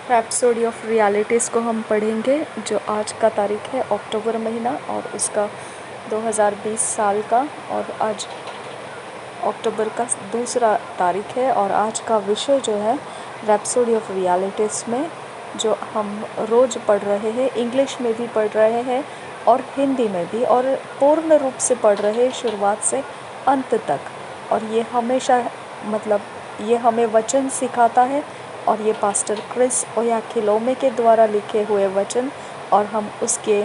Rhapsody of realities को हम पढ़ेंगे, जो आज का तारीख है अक्टूबर महीना और उसका 2020 साल का, और आज अक्टूबर का दूसरा तारीख है। और आज का विषय जो है रैप्सोडी ऑफ रियलिटीज़ में जो हम रोज़ पढ़ रहे हैं, इंग्लिश में भी पढ़ रहे हैं और हिंदी में भी, और पूर्ण रूप से पढ़ रहे हैं शुरुआत से अंत तक। और ये हमेशा ये हमें वचन सिखाता है, और ये पास्टर क्रिस ओयाखिलोमे के द्वारा लिखे हुए वचन, और हम उसके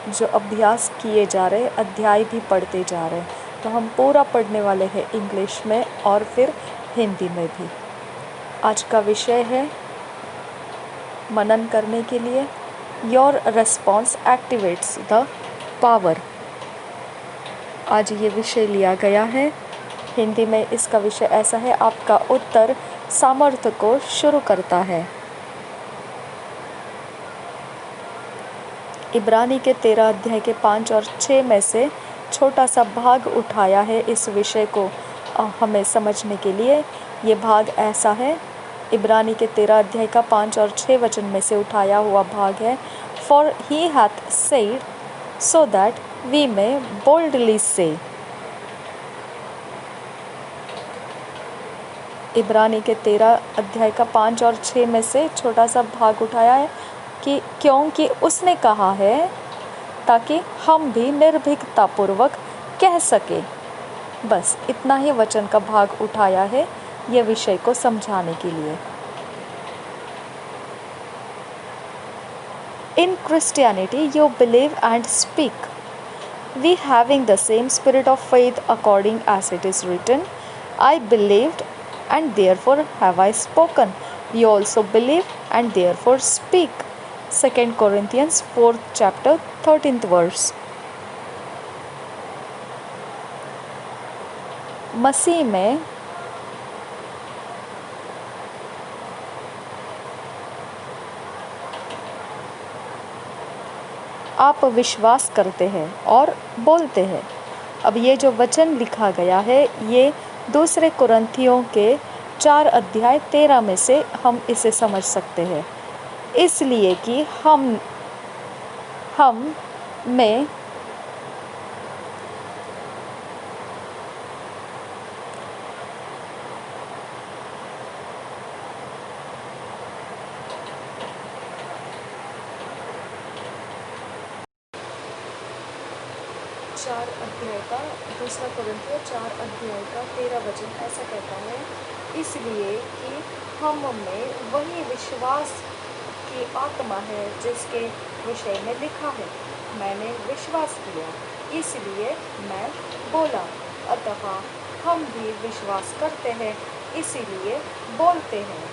जो अभ्यास किए जा रहे अध्याय भी पढ़ते जा रहे हैं। तो हम पूरा पढ़ने वाले हैं इंग्लिश में और फिर हिंदी में भी। आज का विषय है मनन करने के लिए, your response activates the power. आज ये विषय लिया गया है। हिंदी में इसका विषय ऐसा है, आपका उत्तर सामर्थ्य को शुरू करता है। इब्रानी के 13 अध्याय के 5 और 6 में से छोटा सा भाग उठाया है इस विषय को हमें समझने के लिए। ये भाग ऐसा है, इब्रानी के 13 अध्याय का 5 और 6 वचन में से उठाया हुआ भाग है। For he hath said so that we may boldly say. इब्रानी के 13 अध्याय का 5 और 6 में से छोटा सा भाग उठाया है कि क्योंकि उसने कहा है ताकि हम भी निर्भीकतापूर्वक कह सके। बस इतना ही वचन का भाग उठाया है यह विषय को समझाने के लिए। In Christianity you believe and speak, we having the same spirit of faith according as it is written, I believed and therefore have I spoken. You also believe and therefore speak. 2 Corinthians 4th chapter 13th verse। मसीह में आप विश्वास करते हैं और बोलते हैं। अब ये जो वचन लिखा गया है ये दूसरे कुरिन्थियों के 4 अध्याय 13 में से हम इसे समझ सकते हैं। इसलिए कि हम में दूसरा कुरिन्थियों 4 अध्याय का 13 वचन ऐसा कहता है, इसलिए कि हम में वही विश्वास की आत्मा है जिसके विषय में लिखा है, मैंने विश्वास किया इसलिए मैं बोला। अतः हम भी विश्वास करते हैं इसीलिए बोलते हैं।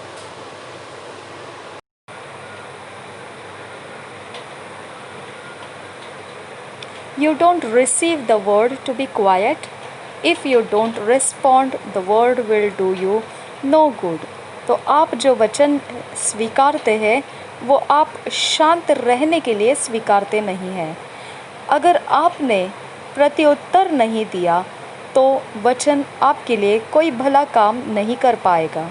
You don't receive the word to be quiet. If you don't respond, the word will do you no good. तो आप जो वचन स्वीकारते हैं वो आप शांत रहने के लिए स्वीकारते नहीं हैं। अगर आपने प्रत्युत्तर नहीं दिया तो वचन आपके लिए कोई भला काम नहीं कर पाएगा।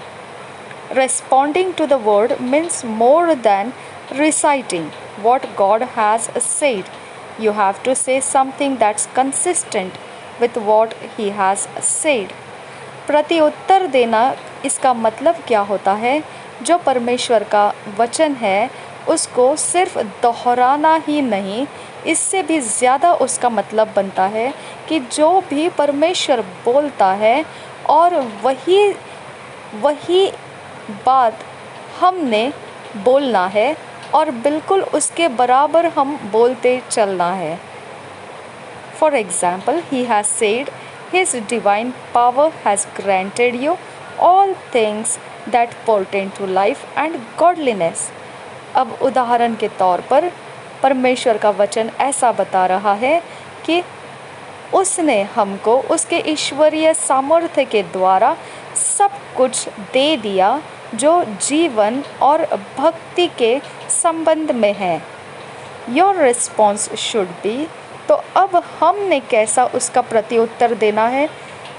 Responding to the word means more than reciting what God has said. You have to say something that's consistent with what he has said. प्रत्युत्तर देना इसका मतलब क्या होता है? जो परमेश्वर का वचन है उसको सिर्फ दोहराना ही नहीं, इससे भी ज़्यादा उसका मतलब बनता है कि जो भी परमेश्वर बोलता है और वही बात हमने बोलना है और बिल्कुल उसके बराबर हम बोलते चलना है। For example, he has said, his divine power has granted you all things that pertain to life and godliness. अब उदाहरण के तौर पर परमेश्वर का वचन ऐसा बता रहा है कि उसने हमको उसके ईश्वरीय सामर्थ्य के द्वारा सब कुछ दे दिया जो जीवन और भक्ति के संबंध में है। योर रिस्पॉन्स शुड बी, तो अब हमने कैसा उसका प्रत्युत्तर देना है?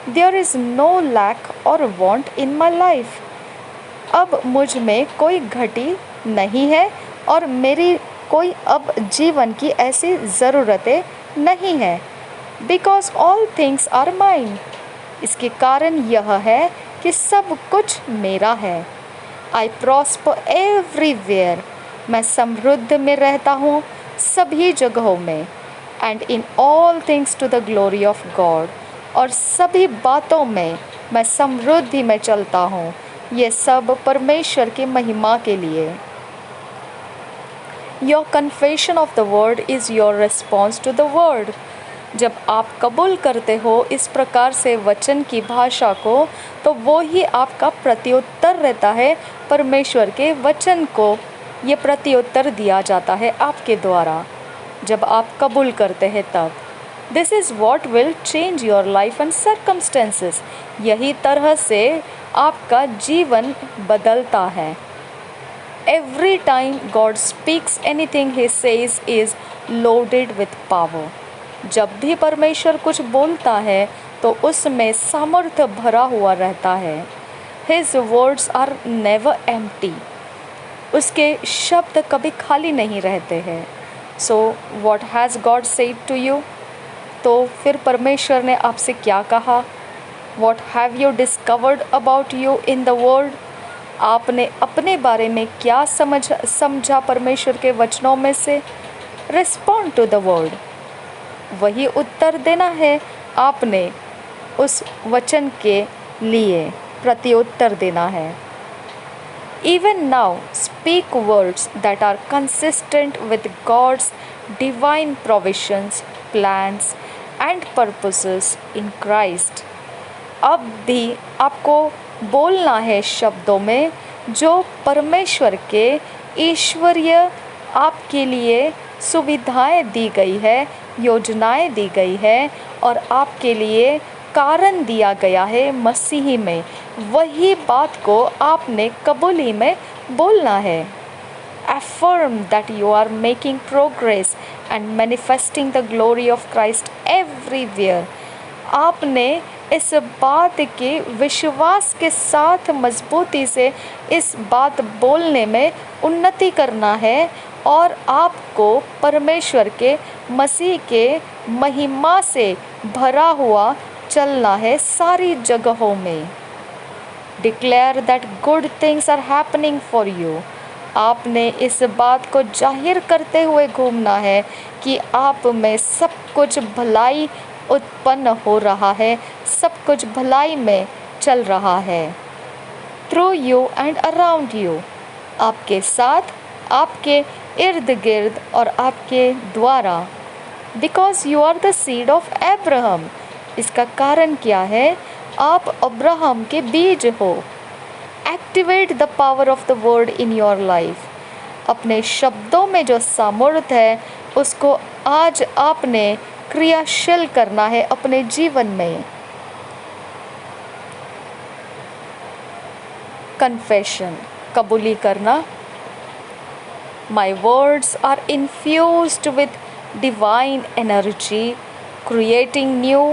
देयर इज़ नो लैक और वांट इन माई लाइफ। अब मुझ में कोई घटी नहीं है और मेरी कोई अब जीवन की ऐसी ज़रूरतें नहीं है। Because all things are mine. इसके कारण यह है कि सब कुछ मेरा है। I prosper everywhere. मैं समृद्ध में रहता हूँ सभी जगहों में। And in all things to the glory of God. और सभी बातों में मैं समृद्धि में चलता हूँ। ये सब परमेश्वर की महिमा के लिए। Your confession of the word is your response to the word. जब आप कबूल करते हो इस प्रकार से वचन की भाषा को, तो वो ही आपका प्रत्युत्तर रहता है। परमेश्वर के वचन को ये प्रत्युत्तर दिया जाता है आपके द्वारा जब आप कबूल करते हैं तब। This is what will change your life and circumstances. यही तरह से आपका जीवन बदलता है। Every time God speaks anything he says is loaded with power. जब भी परमेश्वर कुछ बोलता है तो उसमें सामर्थ्य भरा हुआ रहता है। His words are never empty। उसके शब्द कभी खाली नहीं रहते हैं। So what has God said to you? तो फिर परमेश्वर ने आपसे क्या कहा? What have you discovered about you in the word? आपने अपने बारे में क्या समझा परमेश्वर के वचनों में से? Respond to the word। वही उत्तर देना है आपने उस वचन के लिए, प्रत्युत्तर देना है। Even now speak words that are consistent with God's divine provisions, plans and purposes in Christ। अब भी आपको बोलना है शब्दों में जो परमेश्वर के ईश्वरीय आपके लिए सुविधाएं दी गई है, योजनाएं दी गई है और आपके लिए कारण दिया गया है मसीही में। वही बात को आपने कबूली में बोलना है। Affirm that you are making progress and manifesting the glory of Christ everywhere। आपने इस बात के विश्वास के साथ मजबूती से इस बात बोलने में उन्नति करना है और आपको परमेश्वर के मसीह के महिमा से भरा हुआ चलना है सारी जगहों में। Declare that good things are happening for you। आपने इस बात को जाहिर करते हुए घूमना है कि आप में सब कुछ भलाई उत्पन्न हो रहा है, सब कुछ भलाई में चल रहा है। Through you and around you। आपके साथ, आपके इर्द गिर्द और आपके द्वारा। Because you are the seed of Abraham। इसका कारण क्या है? आप अब्राहम के बीज हो। Activate the power of the word in your life। अपने शब्दों में जो सामर्थ्य है उसको आज आपने क्रियाशील करना है अपने जीवन में। कन्फेशन, कबूली करना। My words are infused with divine energy, creating new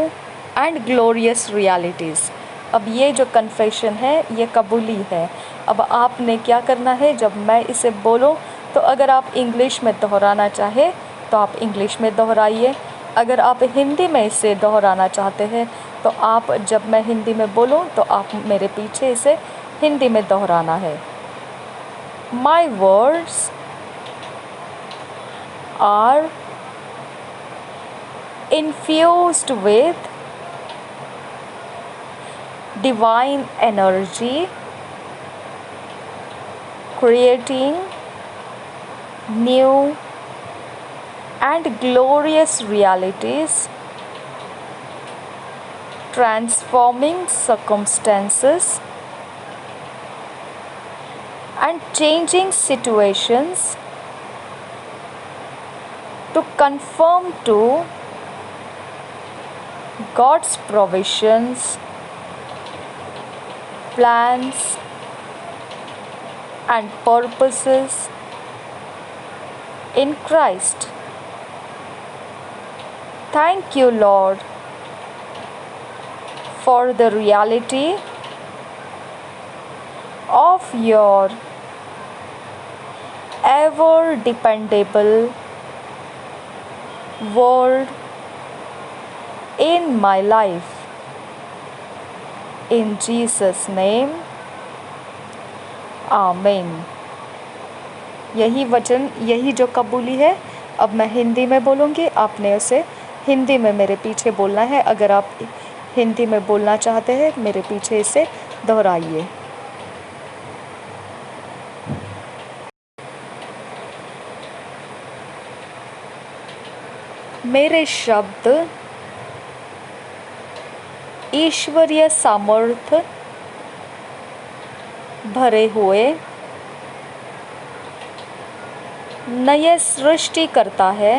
and glorious realities। अब ये जो कन्फेशन है ये कबूली है। अब आपने क्या करना है, जब मैं इसे बोलूँ तो अगर आप इंग्लिश में दोहराना चाहे तो आप इंग्लिश में दोहराइए। अगर आप हिंदी में इसे दोहराना चाहते हैं तो आप, जब मैं हिंदी में बोलूँ तो आप मेरे पीछे इसे हिंदी में दोहराना है। My words are infused with divine energy, creating new and glorious realities, transforming circumstances and changing situations to conform to God's provisions, plans and purposes in Christ। Thank you, Lord, for the reality of your ever dependable word in my life. In Jesus' name, आमीन। यही वचन, यही जो कबूली है, अब मैं हिंदी में बोलूँगी, आपने उसे हिंदी में मेरे पीछे बोलना है। अगर आप हिंदी में बोलना चाहते हैं, मेरे पीछे इसे दोहराइए। मेरे शब्द ईश्वरीय सामर्थ्य भरे हुए नए सृष्टि करता है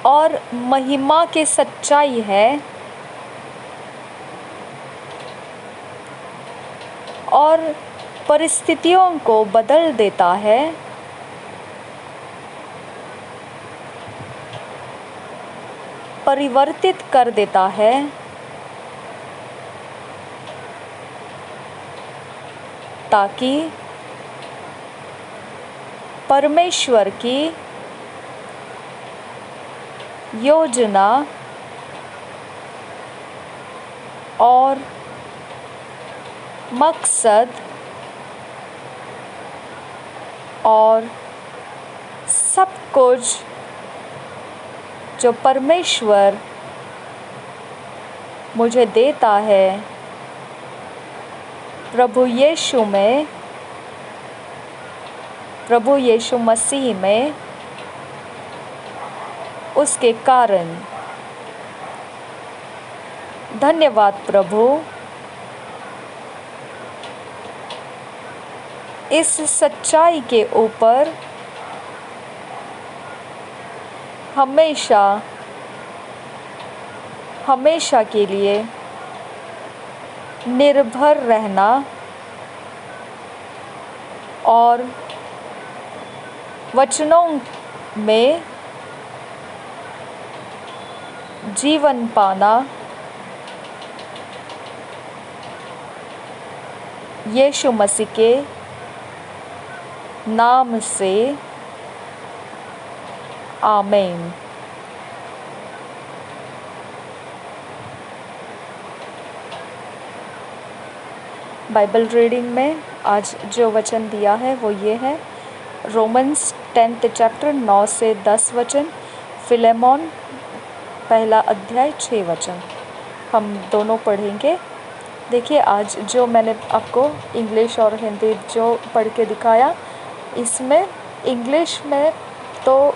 और महिमा के सच्चाई है और परिस्थितियों को बदल देता है परिवर्तित कर देता है ताकि परमेश्वर की योजना और मकसद और सब कुछ जो परमेश्वर मुझे देता है प्रभु यीशु मसीह में, उसके कारण धन्यवाद प्रभु। इस सच्चाई के ऊपर हमेशा के लिए निर्भर रहना और वचनों में जीवन पाना यीशु मसीह के नाम से, आमीन। बाइबल रीडिंग में आज जो वचन दिया है वो ये है, रोमन्स 10th चैप्टर 9 से 10 वचन, फिलेमोन 1 अध्याय 6 वचन। हम दोनों पढ़ेंगे। देखिए, आज जो मैंने आपको इंग्लिश और हिंदी जो पढ़ के दिखाया, इसमें इंग्लिश में तो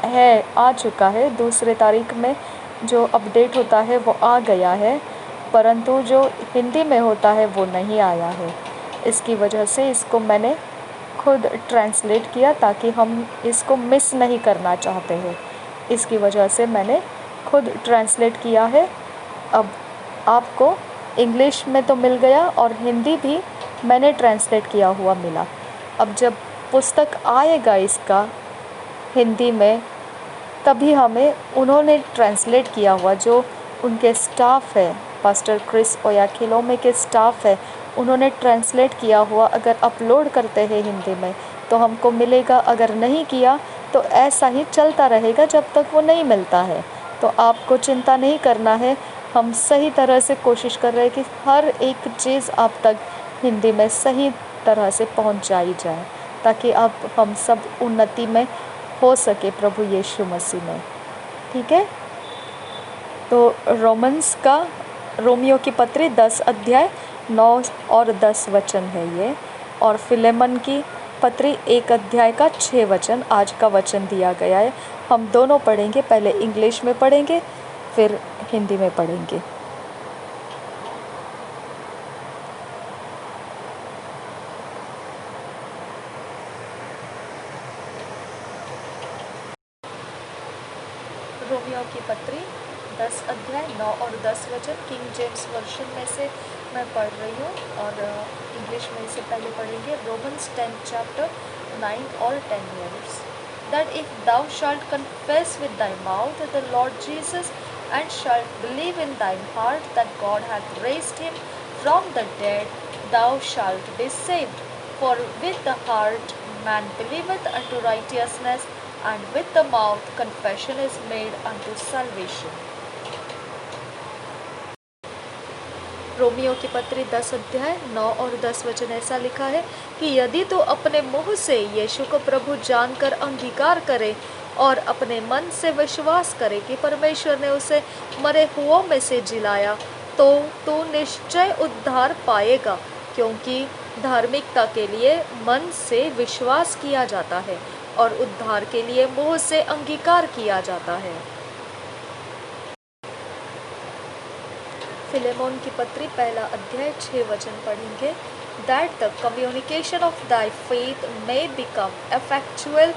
है, आ चुका है, दूसरे तारीख में जो अपडेट होता है वो आ गया है, परंतु जो हिंदी में होता है वो नहीं आया है। इसकी वजह से इसको मैंने खुद ट्रांसलेट किया ताकि हम इसको मिस नहीं करना चाहते हैं। इसकी वजह से मैंने खुद ट्रांसलेट किया है। अब आपको इंग्लिश में तो मिल गया और हिंदी भी मैंने ट्रांसलेट किया हुआ मिला। अब जब पुस्तक आएगा इसका हिंदी में, तभी हमें उन्होंने ट्रांसलेट किया हुआ, जो उनके स्टाफ है, पास्टर क्रिस ओयाखिलोमे के स्टाफ है, उन्होंने ट्रांसलेट किया हुआ अगर अपलोड करते हैं हिंदी में तो हमको मिलेगा। अगर नहीं किया तो ऐसा ही चलता रहेगा जब तक वो नहीं मिलता है। तो आपको चिंता नहीं करना है, हम सही तरह से कोशिश कर रहे हैं कि हर एक चीज़ आप तक हिंदी में सही तरह से पहुंचाई जाए, ताकि आप हम सब उन्नति में हो सके प्रभु यीशु मसीह में। ठीक है, तो रोमियो की पत्री 10 अध्याय 9 और 10 वचन है ये, और फिलेमन की पत्री 1 अध्याय का 6 वचन आज का वचन दिया गया है। हम दोनों पढ़ेंगे, पहले इंग्लिश में पढ़ेंगे फिर हिंदी में पढ़ेंगे। रोमियो की पत्री 10 अध्याय 9 और 10 वचन किंग जेम्स वर्जन में से मैं पढ़ रही हूँ, और इंग्लिश में इसे पहले पढ़ेंगे। रोमन्स 10th chapter 9 और 10 words, that if thou shalt confess with thy mouth the Lord Jesus and shalt believe in thine heart that God hath raised him from the dead, thou shalt be saved. For with the heart man believeth unto righteousness, and with the mouth confession is made unto salvation. Romeo की पत्री 10 अध्याय 9 और 10 वचन ऐसा लिखा है कि यदि तो अपने मुंह से यीशु को प्रभु जानकर अंगीकार करे और अपने मन से विश्वास करे कि परमेश्वर ने उसे मरे हुओं में से जिलाया, तो तू निश्चय उद्धार पाएगा, क्योंकि धार्मिकता के लिए मन से विश्वास किया जाता है और उद्धार के लिए मुंह से अंगीकार किया जाता है। फिलेमोन की पत्री 1 अध्याय 6 वचन पढ़ेंगे। That the communication of thy faith may become effectual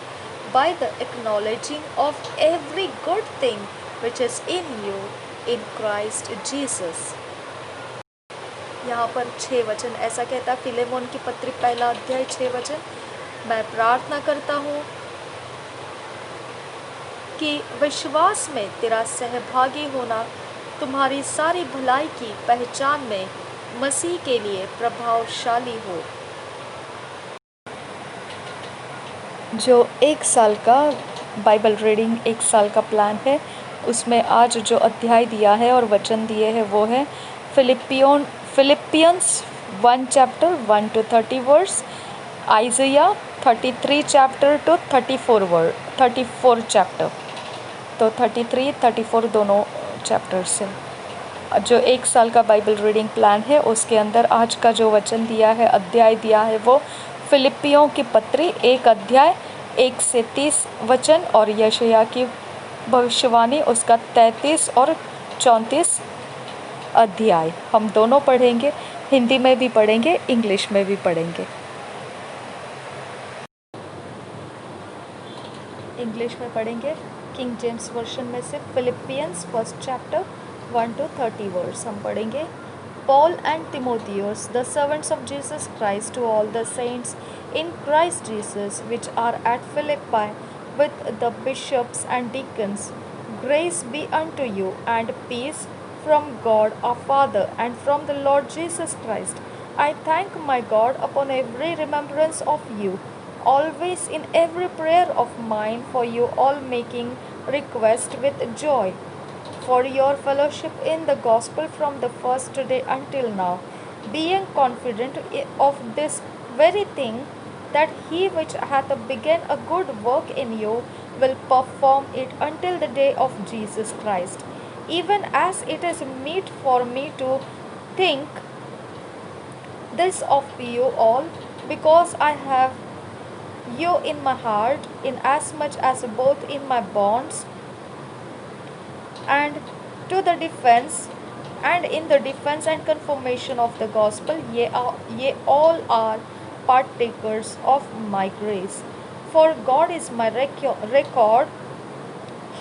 by the acknowledging of every good thing which is in you in Christ Jesus. यहाँ पर 6 वचन ऐसा कहता है, फिलेमोन की पत्री 1 अध्याय 6 वचन, मैं प्रार्थना करता हूँ कि विश्वास में तेरा सहभागी होना तुम्हारी सारी भलाई की पहचान में मसीह के लिए प्रभावशाली हो। जो 1 साल का बाइबल रीडिंग 1 साल का प्लान है, उसमें आज जो अध्याय दिया है और वचन दिए हैं वो है Philippians 1 chapter 1 to 30 verse, Isaiah 33 chapter to 34 chapter, तो 33 34 दोनों चैप्टर से जो 1 साल का बाइबल रीडिंग प्लान है उसके अंदर आज का जो वचन दिया है, अध्याय दिया है, वो फिलिपियों की पत्री 1 अध्याय 1 से 30 वचन और यशायाह की भविष्यवाणी उसका 33 और 34 अध्याय हम दोनों पढ़ेंगे। हिंदी में भी पढ़ेंगे, इंग्लिश में भी पढ़ेंगे। इंग्लिश में पढ़ेंगे किंग जेम्स वर्शन में से फिलिपियंस 1 चैप्टर 1 to 30 वर्स हम पढ़ेंगे। Paul and Timotheus, the servants of Jesus Christ, to all the saints in Christ Jesus which are at Philippi, with the bishops and deacons, grace be unto you, and peace from God our Father and from the Lord Jesus Christ. I thank my God upon every remembrance of you, always in every prayer of mine for you all, making request with joy for your fellowship in the gospel from the first day until now, being confident of this very thing, that he which hath begun a good work in you will perform it until the day of Jesus Christ. Even as it is meet for me to think this of you all, because I have you in my heart, inasmuch as both in my bonds and to the defense and in the defense and confirmation of the gospel, ye all are partakers of my grace. For God is my record,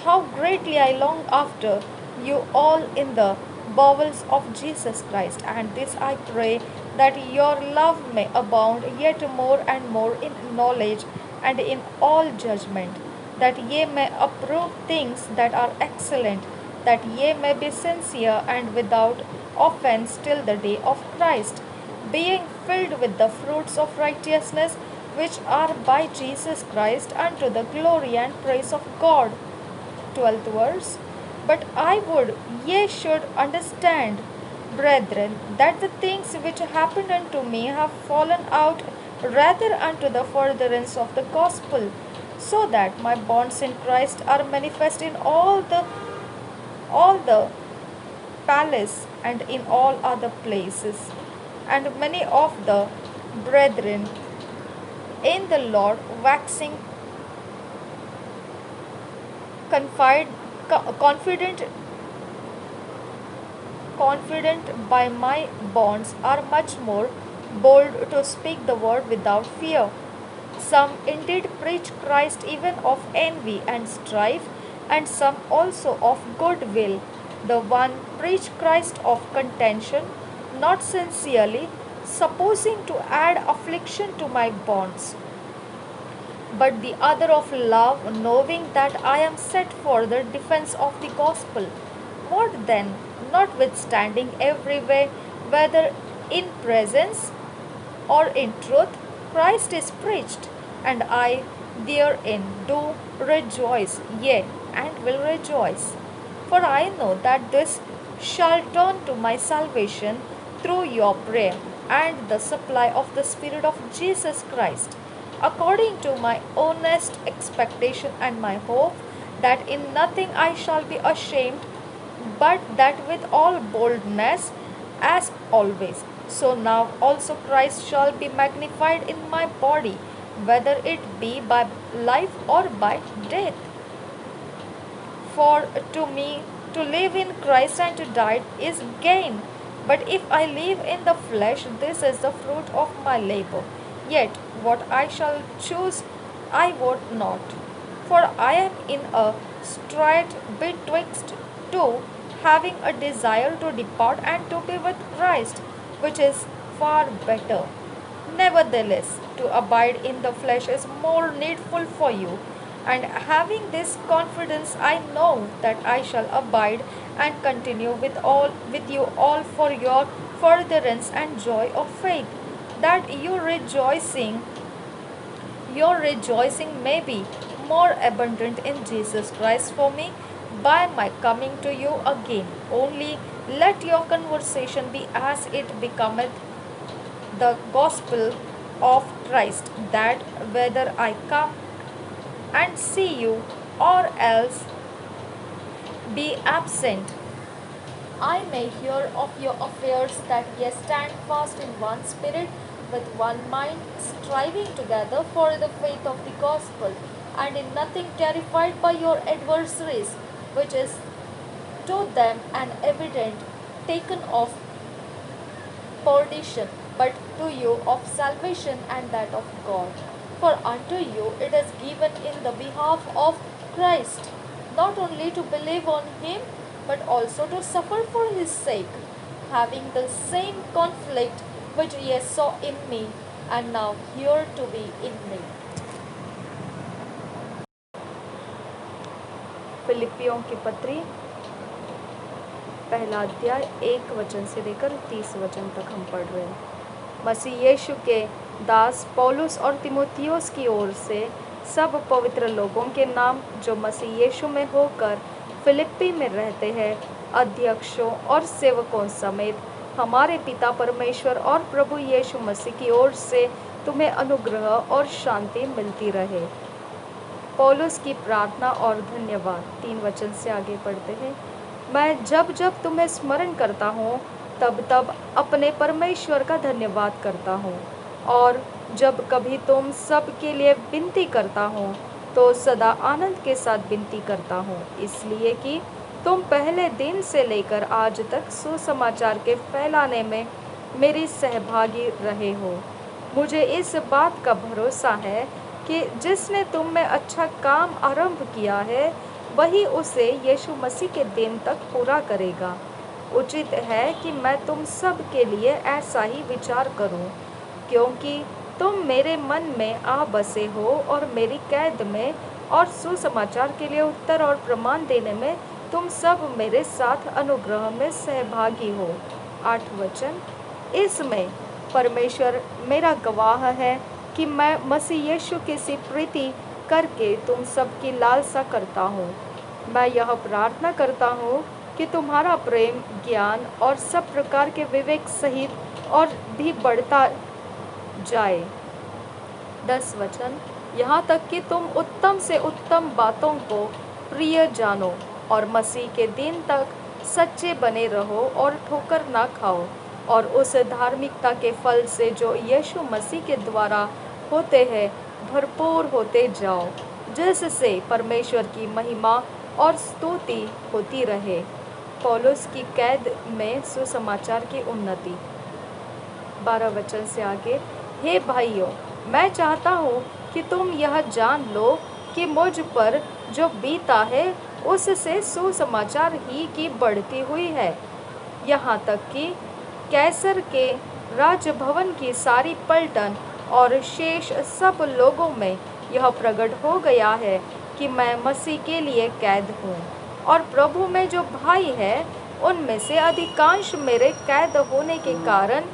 how greatly I long after you all in the bowels of Jesus Christ. And this I pray, that your love may abound yet more and more in knowledge and in all judgment, that ye may approve things that are excellent, that ye may be sincere and without offense till the day of Christ, being filled with the fruits of righteousness which are by Jesus Christ unto the glory and praise of God. 12th verse. But I would ye should understand, brethren, that the things which happened unto me have fallen out rather unto the furtherance of the gospel, so that my bonds in Christ are manifest in all the palace and in all other places. And many of the brethren in the Lord, waxing confident by my bonds, are much more bold to speak the word without fear. Some indeed preach Christ even of envy and strife, and some also of good will. The one preach Christ of contention, not sincerely, supposing to add affliction to my bonds, but the other of love, knowing that I am set for the defense of the gospel. What then? Notwithstanding every way, whether in presence or in truth, Christ is preached, and I therein do rejoice, yea, and will rejoice. For I know that this shall turn to my salvation through your prayer and the supply of the Spirit of Jesus Christ, according to my earnest expectation and my hope, that in nothing I shall be ashamed, but that with all boldness, as always. So now also Christ shall be magnified in my body, whether it be by life or by death. For to me, to live in Christ and to die is gain. But if I live in the flesh, this is the fruit of my labor. Yet what I shall choose, I wot not. For I am in a strait betwixt two, having a desire to depart and to be with Christ, which is far better. Nevertheless, to abide in the flesh is more needful for you. And having this confidence, I know that I shall abide and continue with you all for your furtherance and joy of faith, that your rejoicing may be more abundant in Jesus Christ for me by my coming to you again. Only let your conversation be as it becometh the gospel of Christ, that whether I come and see you or else be absent, I may hear of your affairs, that ye stand fast in one spirit, with one mind, striving together for the faith of the gospel, and in nothing terrified by your adversaries, which is to them an evident taken of perdition, but to you of salvation, and that of God. For unto you it is given in the behalf of Christ, not only to believe on him, but also to suffer for his sake, having the same conflict which ye saw in me, and now hear to be in me. फिलिपियों की पत्री पहला अध्याय 1 वचन से लेकर 30 वचन तक हम पढ़ रहे हैं। मसीह यीशु के दास पौलुस और तिमोथियोस की ओर से सब पवित्र लोगों के नाम जो मसीह यीशु में होकर फिलिप्पी में रहते हैं, अध्यक्षों और सेवकों समेत हमारे पिता परमेश्वर और प्रभु यीशु मसीह की ओर से तुम्हें अनुग्रह और शांति मिलती रहे। पौलुस की प्रार्थना और धन्यवाद। 3 वचन से आगे पढ़ते हैं। मैं जब जब तुम्हें स्मरण करता हूँ, तब तब अपने परमेश्वर का धन्यवाद करता हूँ, और जब कभी तुम सब के लिए विनती करता हूँ, तो सदा आनंद के साथ विनती करता हूँ, इसलिए कि तुम पहले दिन से लेकर आज तक सुसमाचार के फैलाने में मेरी सहभागी रहे हो। मुझे इस बात का भरोसा है कि जिसने तुम में अच्छा काम आरंभ किया है, वही उसे यीशु मसीह के दिन तक पूरा करेगा। उचित है कि मैं तुम सब के लिए ऐसा ही विचार करूं, क्योंकि तुम मेरे मन में आ बसे हो और मेरी कैद में और सुसमाचार के लिए उत्तर और प्रमाण देने में तुम सब मेरे साथ अनुग्रह में सहभागी हो। 8 वचन। इसमें परमेश्वर मेरा गवाह है कि मैं मसीह यीशु की सी प्रीति करके तुम सब की लालसा करता हूँ। मैं यह प्रार्थना करता हूँ कि तुम्हारा प्रेम, ज्ञान और सब प्रकार के विवेक सहित और भी बढ़ता जाए। 10 वचन। यहाँ तक कि तुम उत्तम से उत्तम बातों को प्रिय जानो और मसीह के दिन तक सच्चे बने रहो और ठोकर ना खाओ, और उस धार्मिकता के फल से जो यीशु मसीह के द्वारा होते हैं भरपूर होते जाओ, जिससे परमेश्वर की महिमा और स्तुति होती रहे। पौलुस की कैद में सुसमाचार की उन्नति। 12 वचन से आगे। हे भाइयों, मैं चाहता हूँ कि तुम यह जान लो कि मुझ पर जो बीता है उससे सुसमाचार ही की बढ़ती हुई है, यहाँ तक कि कैसर के राजभवन की सारी पलटन और शेष सब लोगों में यह प्रकट हो गया है कि मैं मसीह के लिए कैद हूँ, और प्रभु में जो भाई है उनमें से अधिकांश मेरे कैद होने के कारण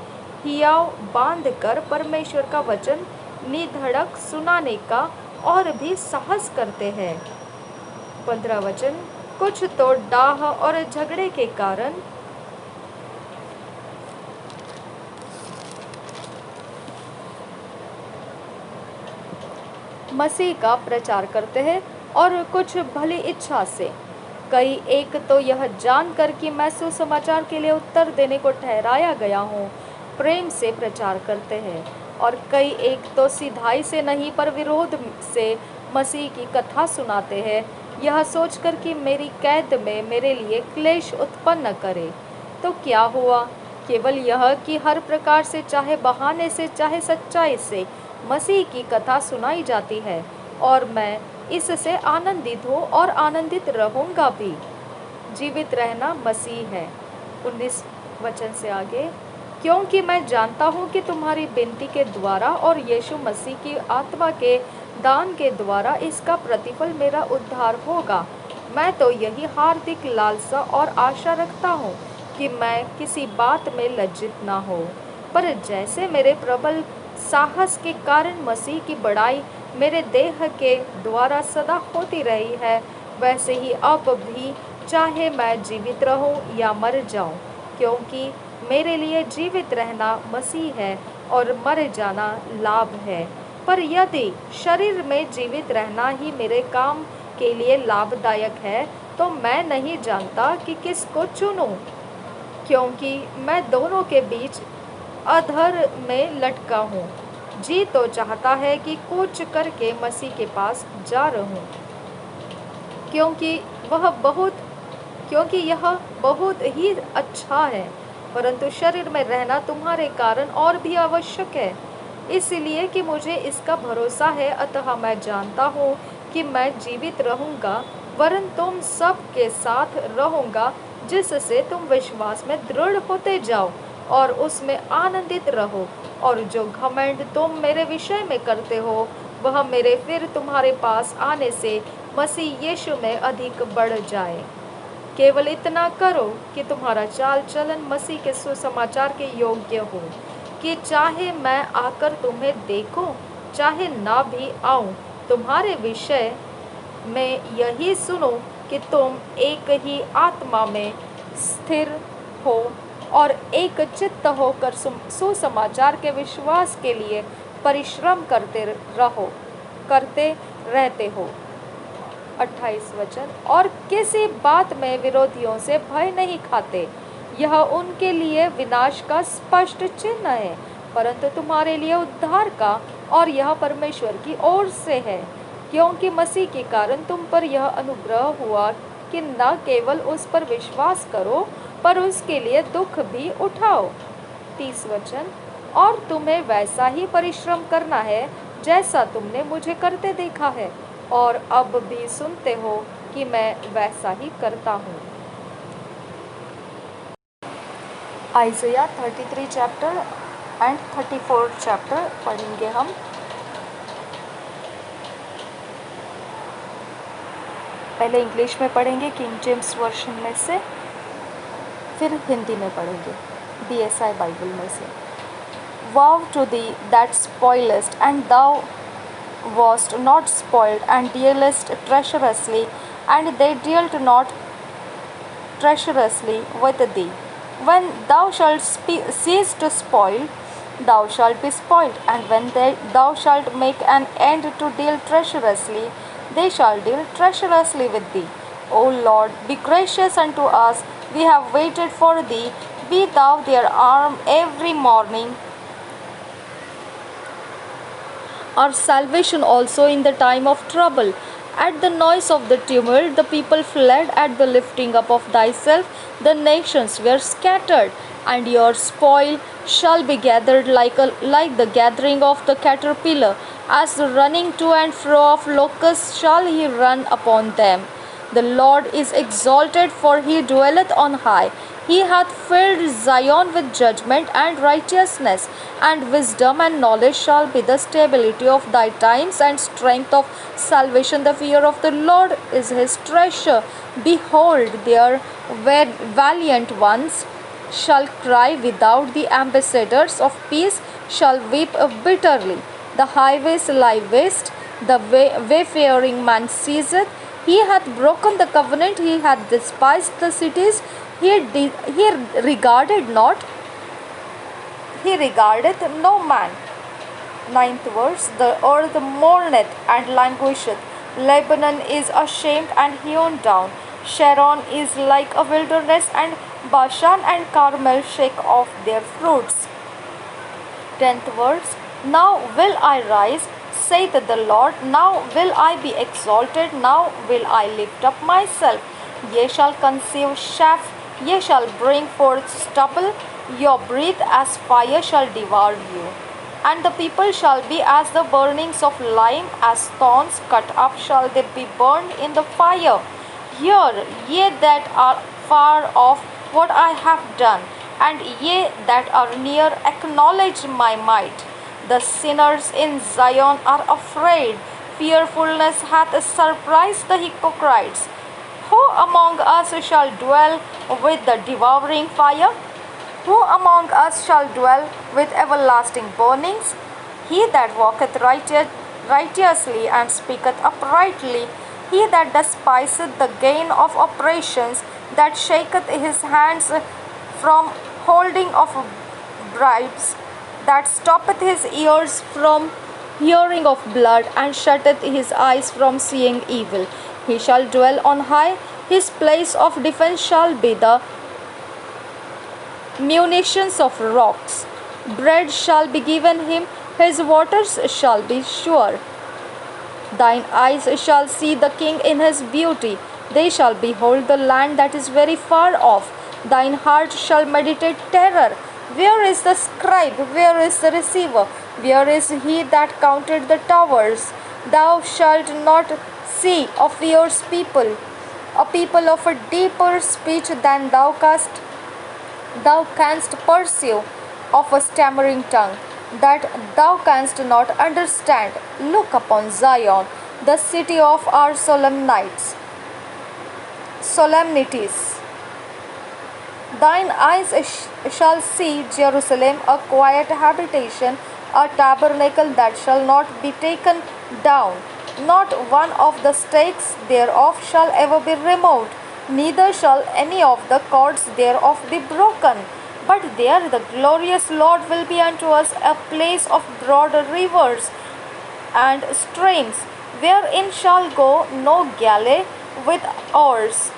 हियाव बांधकर परमेश्वर का वचन निधड़क सुनाने का और भी साहस करते हैं। 15 वचन, कुछ तो डाह और झगड़े के कारण मसीह का प्रचार करते हैं और कुछ भली इच्छा से। कई एक तो यह जानकर कि मैं सुसमाचार के लिए उत्तर देने को ठहराया गया हूँ, प्रेम से प्रचार करते हैं, और कई एक तो सिधाई से नहीं पर विरोध से मसीह की कथा सुनाते हैं, यह सोचकर कि मेरी कैद में मेरे लिए क्लेश उत्पन्न करे। तो क्या हुआ? केवल यह कि हर प्रकार से, चाहे बहाने से चाहे सच्चाई से, मसीह की कथा सुनाई जाती है, और मैं इससे आनंदित हूँ और आनंदित रहूँगा भी। जीवित रहना मसीह है। 19 वचन से आगे, क्योंकि मैं जानता हूँ कि तुम्हारी विनती के द्वारा और यीशु मसीह की आत्मा के दान के द्वारा इसका प्रतिफल मेरा उद्धार होगा। मैं तो यही हार्दिक लालसा और आशा रखता हूँ कि मैं किसी बात में लज्जित ना हो, पर जैसे मेरे प्रबल साहस के कारण मसीह की बड़ाई मेरे देह के द्वारा सदा होती रही है, वैसे ही अब भी, चाहे मैं जीवित रहूं या मर जाऊं, क्योंकि मेरे लिए जीवित रहना मसीह है और मर जाना लाभ है। पर यदि शरीर में जीवित रहना ही मेरे काम के लिए लाभदायक है, तो मैं नहीं जानता कि किसको चुनूं, क्योंकि मैं दोनों के बीच अधर में लटका हूँ। जी तो चाहता है कि कूच करके मसीह के पास जा रहूं, क्योंकि यह बहुत ही अच्छा है, परंतु शरीर में रहना तुम्हारे कारण और भी आवश्यक है, इसलिए कि मुझे इसका भरोसा है। अतः मैं जानता हूँ कि मैं जीवित रहूँगा, वरन तुम सब के साथ रहूँगा, जिससे तुम विश्वास में दृढ़ होते जाओ और उसमें आनंदित रहो, और जो घमंड तुम मेरे विषय में करते हो, वह मेरे फिर तुम्हारे पास आने से मसीह यीशु में अधिक बढ़ जाए। केवल इतना करो कि तुम्हारा चाल चलन मसीह के सुसमाचार के योग्य हो, कि चाहे मैं आकर तुम्हें देखूं, चाहे ना भी आऊं, तुम्हारे विषय में यही सुनो कि तुम एक ही आत्मा में स्थिर हो और एक चित्त होकर सुसमाचार के विश्वास के लिए परिश्रम करते रहते हो। 28 वचन, और किसी बात में विरोधियों से भय नहीं खाते, यह उनके लिए विनाश का स्पष्ट चिन्ह है, परंतु तुम्हारे लिए उद्धार का, और यह परमेश्वर की ओर से है, क्योंकि मसीह के कारण तुम पर यह अनुग्रह हुआ कि न केवल उस पर विश्वास करो, पर उसके लिए दुख भी उठाओ। 30 वचन, और तुम्हें वैसा ही परिश्रम करना है जैसा तुमने मुझे करते देखा है, और अब भी सुनते हो कि मैं वैसा ही करता हूँ। आइज़ाया 33 चैप्टर एंड 34 चैप्टर पढ़ेंगे हम। पहले इंग्लिश में पढ़ेंगे किंग जेम्स वर्जन में से, फिर हिंदी में पढ़ेंगे BSI बाइबल में से। Woe to thee that spoilest, and thou wast not spoiled, and dealest treacherously, and they dealt not treacherously with thee. When thou shalt cease to spoil, thou shalt be spoiled, and when thou shalt make an end to deal treacherously, they shall deal treacherously with thee. O Lord, be gracious unto us, we have waited for thee. Be thou their arm every morning, our salvation also in the time of trouble. At the noise of the tumult, the people fled. At the lifting up of thyself, the nations were scattered. And your spoil shall be gathered like the gathering of the caterpillar. As the running to and fro of locusts shall he run upon them. The Lord is exalted, for he dwelleth on high. He hath filled Zion with judgment and righteousness, and wisdom and knowledge shall be the stability of thy times, and strength of salvation. The fear of the Lord is his treasure. Behold, their valiant ones shall cry without, the ambassadors of peace shall weep bitterly. The highways lie waste, the wayfaring man ceaseth. He hath broken the covenant, he hath despised the cities, he regarded not, he regardeth no man. Ninth verse. The earth mourneth and languisheth. Lebanon is ashamed and hewn down. Sharon is like a wilderness, and Bashan and Carmel shake off their fruits. 10th verse. Now will I rise, saith the Lord, now will I be exalted, now will I lift up myself. Ye shall conceive chaff, ye shall bring forth stubble, your breath as fire shall devour you. And the people shall be as the burnings of lime, as thorns cut up shall they be burned in the fire. Hear, ye that are far off, what I have done, and ye that are near, acknowledge my might. The sinners in Zion are afraid. Fearfulness hath surprised the hypocrites. Who among us shall dwell with the devouring fire? Who among us shall dwell with everlasting burnings? He that walketh righteously and speaketh uprightly, he that despiseth the gain of operations, that shaketh his hands from holding of bribes, that stoppeth his ears from hearing of blood, and shutteth his eyes from seeing evil. He shall dwell on high, his place of defense shall be the munitions of rocks. Bread shall be given him, his waters shall be sure. Thine eyes shall see the king in his beauty, they shall behold the land that is very far off. Thine heart shall meditate terror. Where is the scribe? Where is the receiver? Where is he that counted the towers? Thou shalt not see a fierce people, a people of a deeper speech than thou canst perceive, of a stammering tongue, that thou canst not understand. Look upon Zion, the city of our solemnities. Thine eyes shall see Jerusalem, a quiet habitation, a tabernacle that shall not be taken down. Not one of the stakes thereof shall ever be removed, neither shall any of the cords thereof be broken. But there the glorious Lord will be unto us a place of broad rivers and streams, wherein shall go no galley with oars,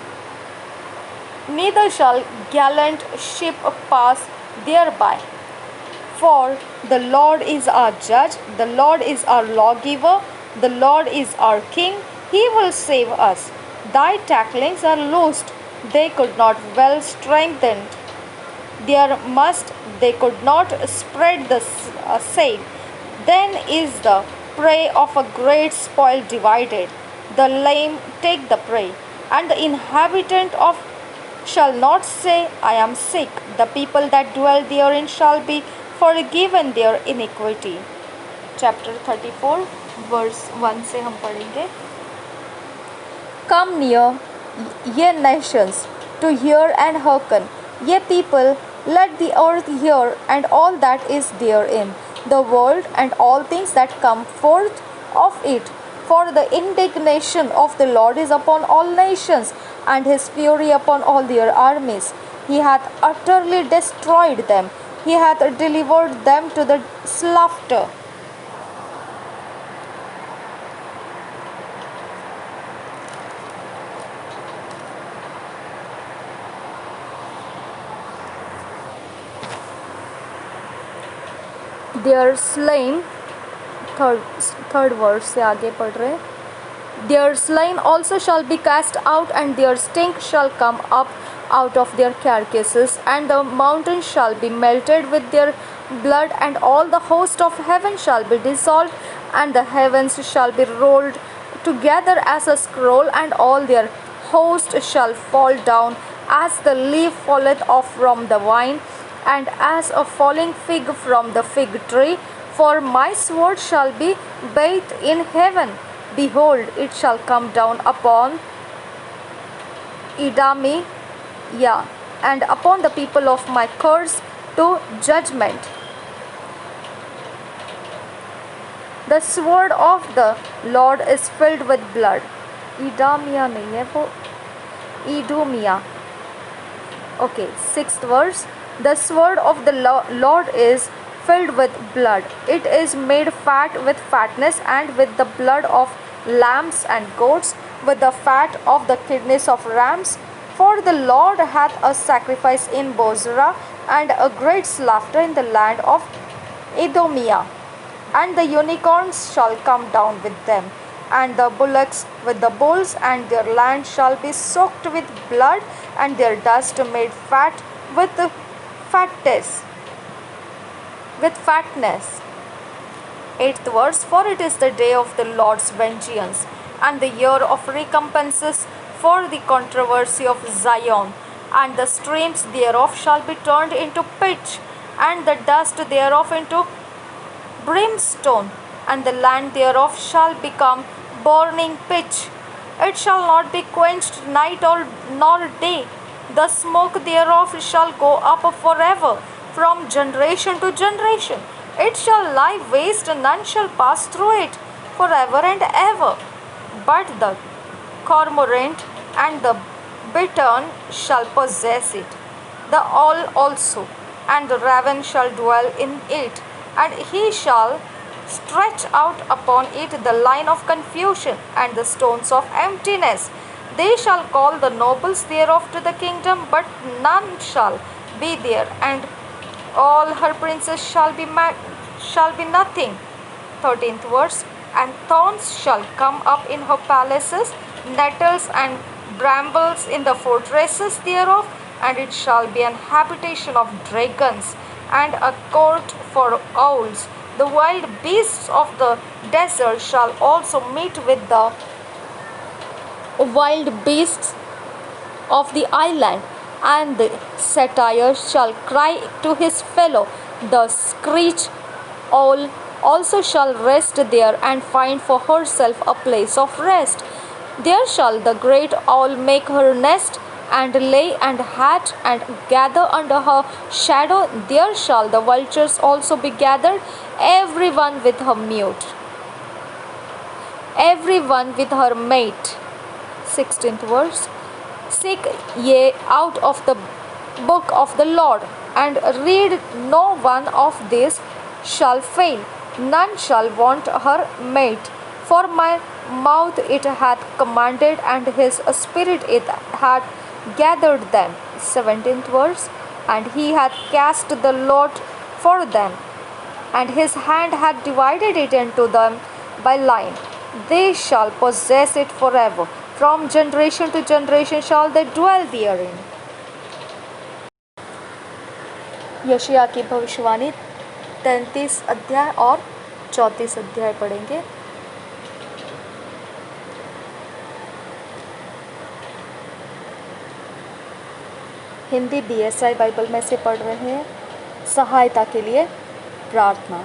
neither shall gallant ship pass thereby. For the Lord is our judge, the Lord is our lawgiver, the Lord is our king, he will save us. Thy tacklings are loosed, they could not well strengthened. They could not spread the sail. Then is the prey of a great spoil divided. The lame take the prey, and the inhabitant of shall not say, I am sick. The people that dwell therein shall be forgiven their iniquity. Chapter 34 verse 1 से हम पढ़ेंगे. Come near, ye nations, to hear and hearken. Ye people, let the earth hear, and all that is therein, the world and all things that come forth of it. For the indignation of the Lord is upon all nations, and his fury upon all their armies. He hath utterly destroyed them, he hath delivered them to the slaughter. They are slain. Third verse से आगे पढ़ रहे हैं. Their slain also shall be cast out, and their stink shall come up out of their carcasses, and the mountains shall be melted with their blood, and all the host of heaven shall be dissolved, and the heavens shall be rolled together as a scroll, and all their host shall fall down as the leaf falleth off from the vine, and as a falling fig from the fig tree. For my sword shall be bathed in heaven. Behold, it shall come down upon Idamiah, and upon the people of my curse to judgment. The sword of the Lord is filled with blood. Idamia नहीं है वो, Idumia. Okay, 6th verse. The sword of the Lord is filled with blood. It is made fat with fatness, and with the blood of lambs and goats, with the fat of the kidneys of rams. For the Lord hath a sacrifice in Bozrah, and a great slaughter in the land of Edomia. And the unicorns shall come down with them, and the bullocks with the bulls, and their land shall be soaked with blood, and their dust made fat with fatness. 8th verse. For it is the day of the Lord's vengeance, and the year of recompenses for the controversy of Zion. And the streams thereof shall be turned into pitch, and the dust thereof into brimstone, and the land thereof shall become burning pitch. It shall not be quenched night nor day. The smoke thereof shall go up forever, from generation to generation. It shall lie waste, and none shall pass through it forever and ever. But the cormorant and the bittern shall possess it, the owl also, and the raven shall dwell in it, and he shall stretch out upon it the line of confusion and the stones of emptiness. They shall call the nobles thereof to the kingdom, but none shall be there, and all her princes shall be nothing. 13th verse. And thorns shall come up in her palaces, nettles and brambles in the fortresses thereof, and it shall be an habitation of dragons, and a court for owls. The wild beasts of the desert shall also meet with the wild beasts of the island, and the satyr shall cry to his fellow. The screech owl also shall rest there, and find for herself a place of rest. There shall the great owl make her nest, and lay and hatch, and gather under her shadow. There shall the vultures also be gathered, every one with her mate. 16th verse. Seek ye out of the book of the Lord, and read, no one of these shall fail, none shall want her mate. For my mouth it hath commanded, and his spirit it hath gathered them. 17th verse. And he hath cast the lot for them, and his hand hath divided it into them by line. They shall possess it forever. From generation to generation shall they dwell therein. यशायाह की भविष्यवाणी 33 अध्याय और 34 अध्याय पढ़ेंगे। Hindi BSI Bible में से पढ़ रहे हैं। सहायता के लिए प्रार्थना।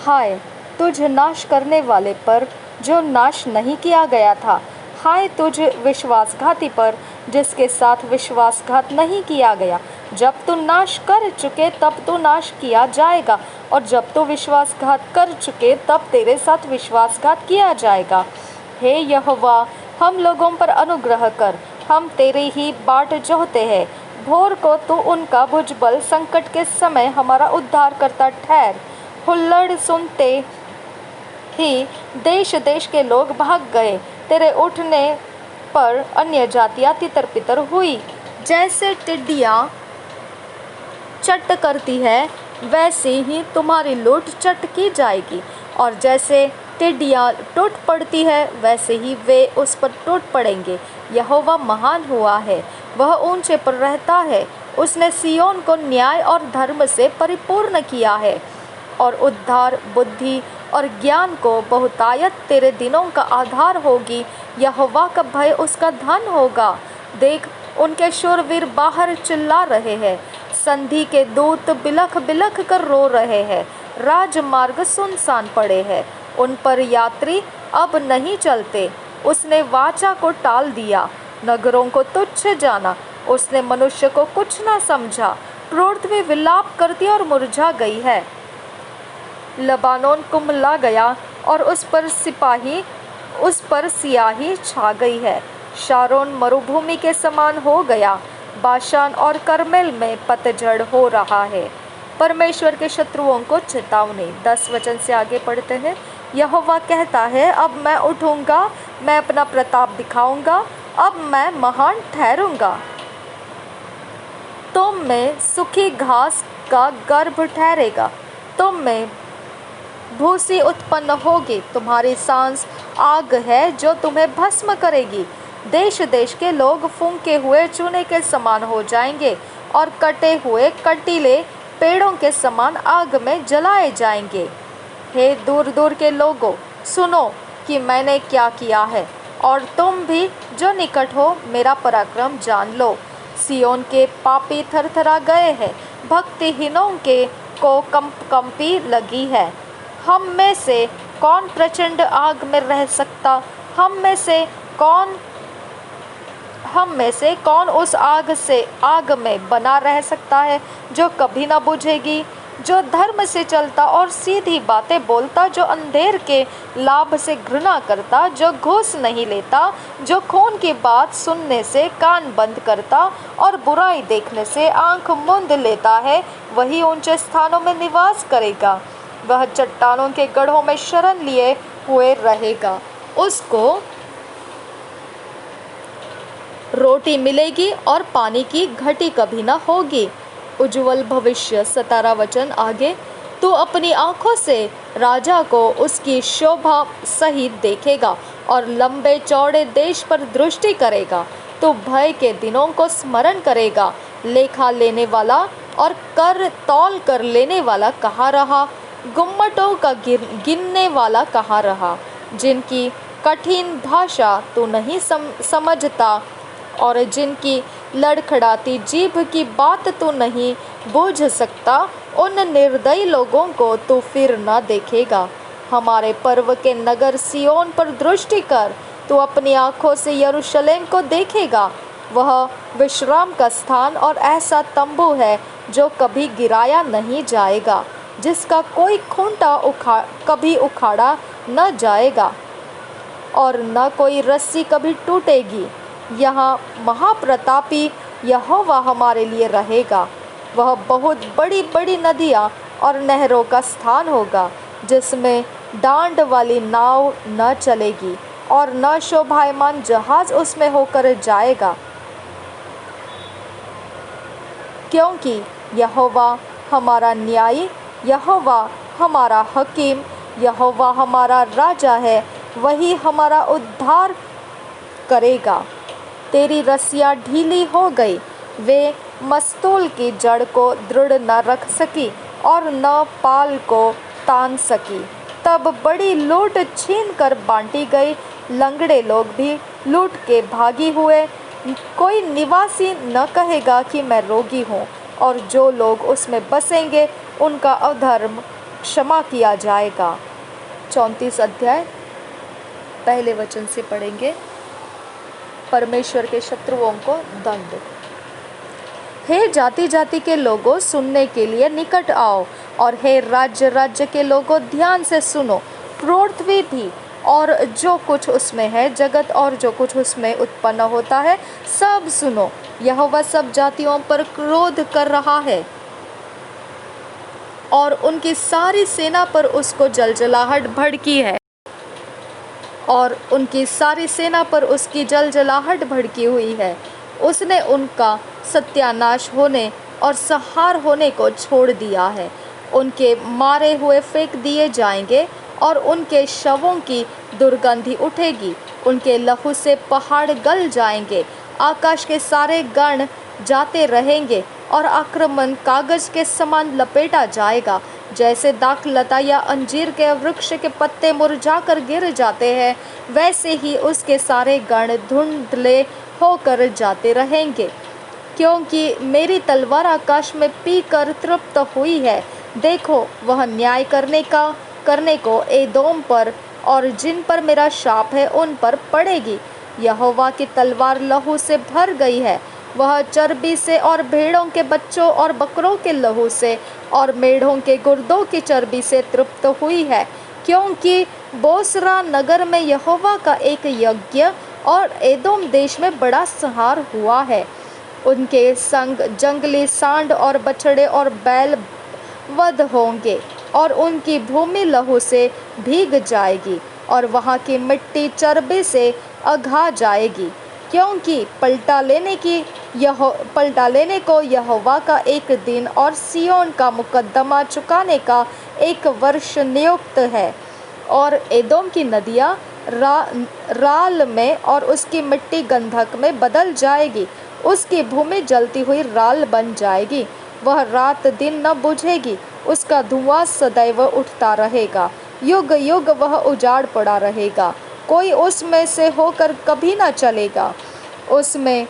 हाय तुझ नाश करने वाले पर जो नाश नहीं किया गया था, हाय तुझ विश्वासघाती पर जिसके साथ विश्वासघात नहीं किया गया। जब तू नाश कर चुके तब तू नाश किया जाएगा, और जब तू विश्वासघात कर चुके तब तेरे साथ विश्वासघात किया जाएगा। हे यहोवा, हम लोगों पर अनुग्रह कर, हम तेरी ही बाट जोहते हैं। भोर को तू उनका भुजबल, संकट के समय हमारा उद्धार करता ठहर। हुल्लड़ सुनते ही देश देश के लोग भाग गए, तेरे उठने पर अन्य जातियाँ तितर पितर हुई। जैसे टिड्डियाँ चट करती है वैसे ही तुम्हारी लूट चट की जाएगी, और जैसे टिड्डियाँ टूट पड़ती है वैसे ही वे उस पर टूट पड़ेंगे। यहोवा महान हुआ है, वह ऊंचे पर रहता है। उसने सिय्योन को न्याय और धर्म से परिपूर्ण किया है, और उद्धार, बुद्धि और ज्ञान को बहुतायत तेरे दिनों का आधार होगी। यहोवा का भय उसका धन होगा। देख, उनके शूरवीर बाहर चिल्ला रहे हैं, संधि के दूत बिलख बिलख कर रो रहे हैं। राजमार्ग सुनसान पड़े हैं, उन पर यात्री अब नहीं चलते। उसने वाचा को टाल दिया, नगरों को तुच्छ जाना, उसने मनुष्य को कुछ ना समझा। पृथ्वी विलाप करती और मुरझा गई है। लबानोन कुम्हला गया और उस पर सियाही छा गई है। शारोन मरुभूमि के समान हो गया। बाशान और करमेल में पतझड़ हो रहा है। परमेश्वर के शत्रुओं को चेतावनी। 10 वचन से आगे पढ़ते हैं। यहोवा कहता है, अब मैं उठूंगा, मैं अपना प्रताप दिखाऊंगा, अब मैं महान ठहरूंगा। तुम में सूखी घास का गर्भ ठहरेगा, तुम में भूसी उत्पन्न होगी, तुम्हारी सांस आग है जो तुम्हें भस्म करेगी। देश देश के लोग फूंके हुए चूने के समान हो जाएंगे और कटे हुए कटीले पेड़ों के समान आग में जलाए जाएंगे। हे दूर दूर के लोगों, सुनो कि मैंने क्या किया है, और तुम भी जो निकट हो मेरा पराक्रम जान लो। सियोन के पापी थरथरा गए हैं, भक्तिहीनों के को कंपी लगी है। हम में से कौन प्रचंड आग में रह सकता? हम में से कौन उस आग में बना रह सकता है जो कभी ना बुझेगी? जो धर्म से चलता और सीधी बातें बोलता, जो अंधेर के लाभ से घृणा करता, जो घूस नहीं लेता, जो खून की बात सुनने से कान बंद करता और बुराई देखने से आंख मूंद लेता है, वही ऊंचे स्थानों में निवास करेगा। वह चट्टानों के गढ़ों में शरण लिए हुए रहेगा। उसको रोटी मिलेगी और पानी की घटी कभी न होगी। उज्जवल भविष्य। 17 वचन आगे। तू अपनी आंखों से राजा को उसकी शोभा सहित देखेगा और लंबे चौड़े देश पर दृष्टि करेगा। तू भय के दिनों को स्मरण करेगा। लेखा लेने वाला और कर तौल कर लेने वाला कहाँ रहा? गुम्मटों का गिनने वाला कहाँ रहा? जिनकी कठिन भाषा तू नहीं समझता और जिनकी लड़खड़ाती जीभ की बात तू नहीं बूझ सकता, उन निर्दयी लोगों को तू फिर न देखेगा। हमारे पर्व के नगर सियोन पर दृष्टि कर, तू अपनी आंखों से यरूशलेम को देखेगा। वह विश्राम का स्थान और ऐसा तंबू है जो कभी गिराया नहीं जाएगा, जिसका कोई खूंटा कभी उखाड़ा न जाएगा और न कोई रस्सी कभी टूटेगी। यहाँ महाप्रतापी यहोवा हमारे लिए रहेगा। वह बहुत बड़ी बड़ी नदियाँ और नहरों का स्थान होगा, जिसमें डांड वाली नाव न चलेगी और न शोभायमान जहाज उसमें होकर जाएगा, क्योंकि यहोवा हमारा न्यायी, यहोवा हमारा हकीम, यहोवा हमारा राजा है, वही हमारा उद्धार करेगा। तेरी रस्सियाँ ढीली हो गई, वे मस्तूल की जड़ को दृढ़ न रख सकी और न पाल को तान सकी। तब बड़ी लूट छीन कर बांटी गई, लंगड़े लोग भी लूट के भागी हुए। कोई निवासी न कहेगा कि मैं रोगी हूँ, और जो लोग उसमें बसेंगे उनका अधर्म क्षमा किया जाएगा। 34 अध्याय पहले वचन से पढ़ेंगे। परमेश्वर के शत्रुओं को दंड। हे जाति जाति के लोगों, सुनने के लिए निकट आओ, और हे राज्य राज्य के लोगों, ध्यान से सुनो। पृथ्वी भी और जो कुछ उसमें है, जगत और जो कुछ उसमें उत्पन्न होता है, सब सुनो। यहोवा सब जातियों पर क्रोध कर रहा है और उनकी सारी सेना पर उसको जलजलाहट भड़की है, और उनकी सारी सेना पर उसकी जलजलाहट भड़की हुई है। उसने उनका सत्यानाश होने और संहार होने को छोड़ दिया है। उनके मारे हुए फेंक दिए जाएंगे और उनके शवों की दुर्गंधी उठेगी। उनके लहू से पहाड़ गल जाएंगे। आकाश के सारे गण जाते रहेंगे और आक्रमण कागज के समान लपेटा जाएगा। जैसे दाखलता या अंजीर के वृक्ष के पत्ते मुरझाकर गिर जाते हैं, वैसे ही उसके सारे गण धुंधले होकर जाते रहेंगे। क्योंकि मेरी तलवार आकाश में पीकर तृप्त हुई है। देखो, वह न्याय करने को एदोम पर और जिन पर मेरा शाप है उन पर पड़ेगी। यहोवा की तलवार लहू से भर गई है वह चर्बी से और भेड़ों के बच्चों और बकरों के लहू से और मेढ़ों के गुर्दों की चर्बी से तृप्त हुई है, क्योंकि बोसरा नगर में यहोवा का एक यज्ञ और एदोम देश में बड़ा संहार हुआ है। उनके संग जंगली सांड और बछड़े और बैल वध होंगे और उनकी भूमि लहू से भीग जाएगी और वहाँ की मिट्टी चर्बी से अघा जाएगी, क्योंकि पलटा लेने को यहोवा का एक दिन और सियोन का मुकद्दमा चुकाने का एक वर्ष नियुक्त है। और एदोम की नदियाँ राल में और उसकी मिट्टी गंधक में बदल जाएगी, उसकी भूमि जलती हुई राल बन जाएगी, वह रात दिन न बुझेगी, उसका धुआं सदैव उठता रहेगा, युग युग वह उजाड़ पड़ा रहेगा, कोई उसमें से होकर कभी न चलेगा। उसमें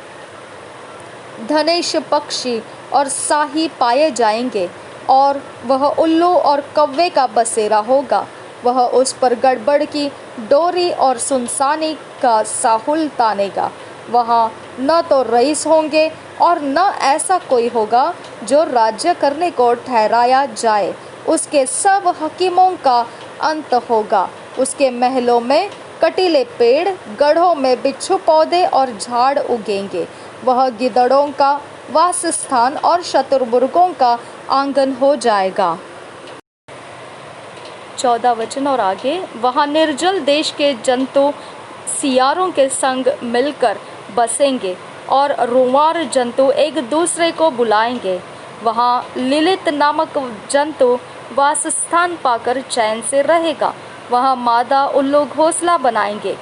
धनेश पक्षी और साही पाए जाएंगे और वह उल्लू और कौवे का बसेरा होगा। वह उस पर गड़बड़ की डोरी और सुनसानी का साहुल तानेगा। वहाँ न तो रईस होंगे और न ऐसा कोई होगा जो राज्य करने को ठहराया जाए। उसके सब हकीमों का अंत होगा। उसके महलों में कटीले पेड़, गढ़ों में बिच्छू पौधे और झाड़ उगेंगे। वह गिदड़ों का वासस्थान और शतुरमुर्गों का आंगन हो जाएगा। 14 वचन और आगे, वहाँ निर्जल देश के जंतु सियारों के संग मिलकर बसेंगे और रुआर जंतु एक दूसरे को बुलाएंगे। वहाँ लिलित नामक जंतु वासस्थान पाकर चैन से रहेगा। वहाँ मादा उल्लू घोंसला बनाएगी,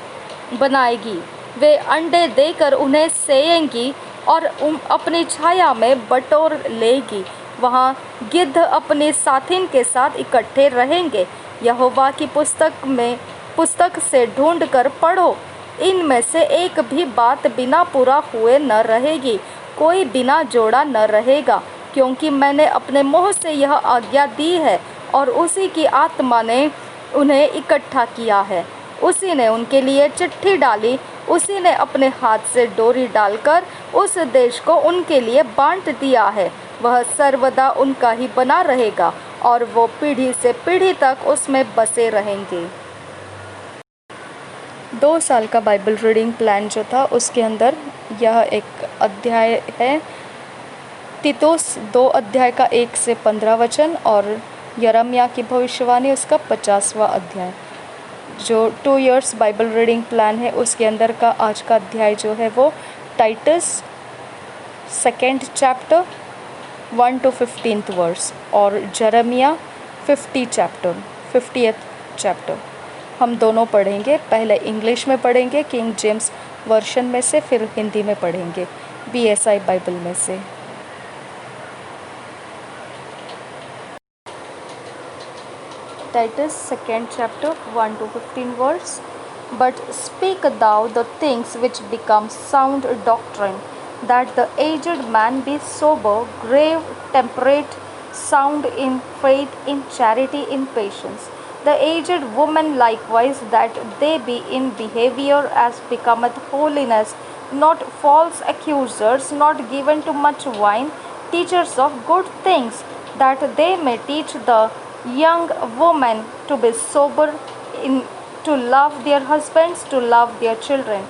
वे अंडे देकर उन्हें सेएंगी और अपनी छाया में बटोर लेगी। वहाँ गिद्ध अपने साथिन के साथ इकट्ठे रहेंगे। यहोवा की पुस्तक से ढूंढकर पढ़ो, इनमें से एक भी बात बिना पूरा हुए न रहेगी, कोई बिना जोड़ा न रहेगा, क्योंकि मैंने अपने मुँह से यह आज्ञा दी है और उसी की आत्मा ने उन्हें इकट्ठा किया है। उसी ने उनके लिए चिट्ठी डाली, उसी ने अपने हाथ से डोरी डालकर उस देश को उनके लिए बांट दिया है। वह सर्वदा उनका ही बना रहेगा और वो पीढ़ी से पीढ़ी तक उसमें बसे रहेंगे। 2 साल का बाइबल रीडिंग प्लान जो था उसके अंदर यह एक अध्याय है, तीतुस 2 अध्याय का 1 से 15 वचन और यिर्मयाह की भविष्यवाणी उसका 50वां अध्याय। जो 2 इयर्स बाइबल रीडिंग प्लान है उसके अंदर का आज का अध्याय जो है वो Titus 2nd chapter 1 to 15th verse और यिर्मयाह 50th चैप्टर। हम दोनों पढ़ेंगे, पहले इंग्लिश में पढ़ेंगे किंग जेम्स वर्शन में से, फिर हिंदी में पढ़ेंगे BSI बाइबल में से। Titus 2nd chapter 1 to 15 verse. But speak thou the things which become sound doctrine, that the aged man be sober, grave, temperate, sound in faith, in charity, in patience. The aged woman likewise, that they be in behavior as becometh holiness, not false accusers, not given to much wine, teachers of good things, that they may teach the young women to be sober, to love their husbands, to love their children,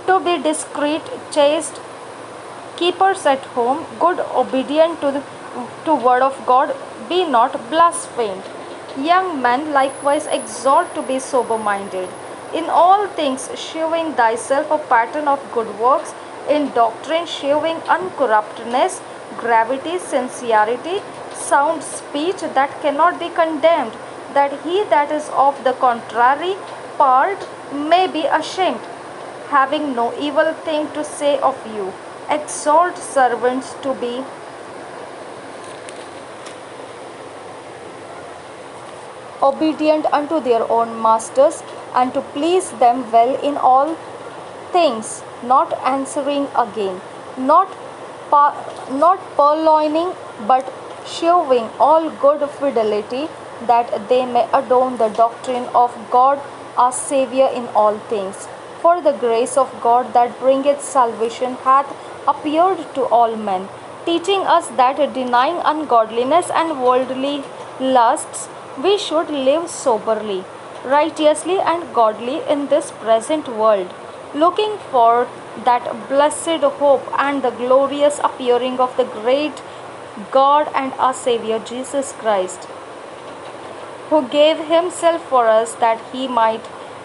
to be discreet, chaste, keepers at home, good, obedient to word of God, be not blasphemed. Young men likewise exhort to be sober-minded, in all things shewing thyself a pattern of good works, in doctrine shewing uncorruptness, gravity, sincerity, sound speech that cannot be condemned, that he that is of the contrary part may be ashamed, having no evil thing to say of you. Exhort servants to be obedient unto their own masters, and to please them well in all things, not answering again, not purloining, but shewing all good fidelity, that they may adorn the doctrine of God our Saviour in all things. For the grace of God that bringeth salvation hath appeared to all men, teaching us that denying ungodliness and worldly lusts, we should live soberly, righteously, and godly in this present world, looking for that blessed hope and the glorious appearing of the great God and our Savior Jesus Christ, who gave himself for us that he might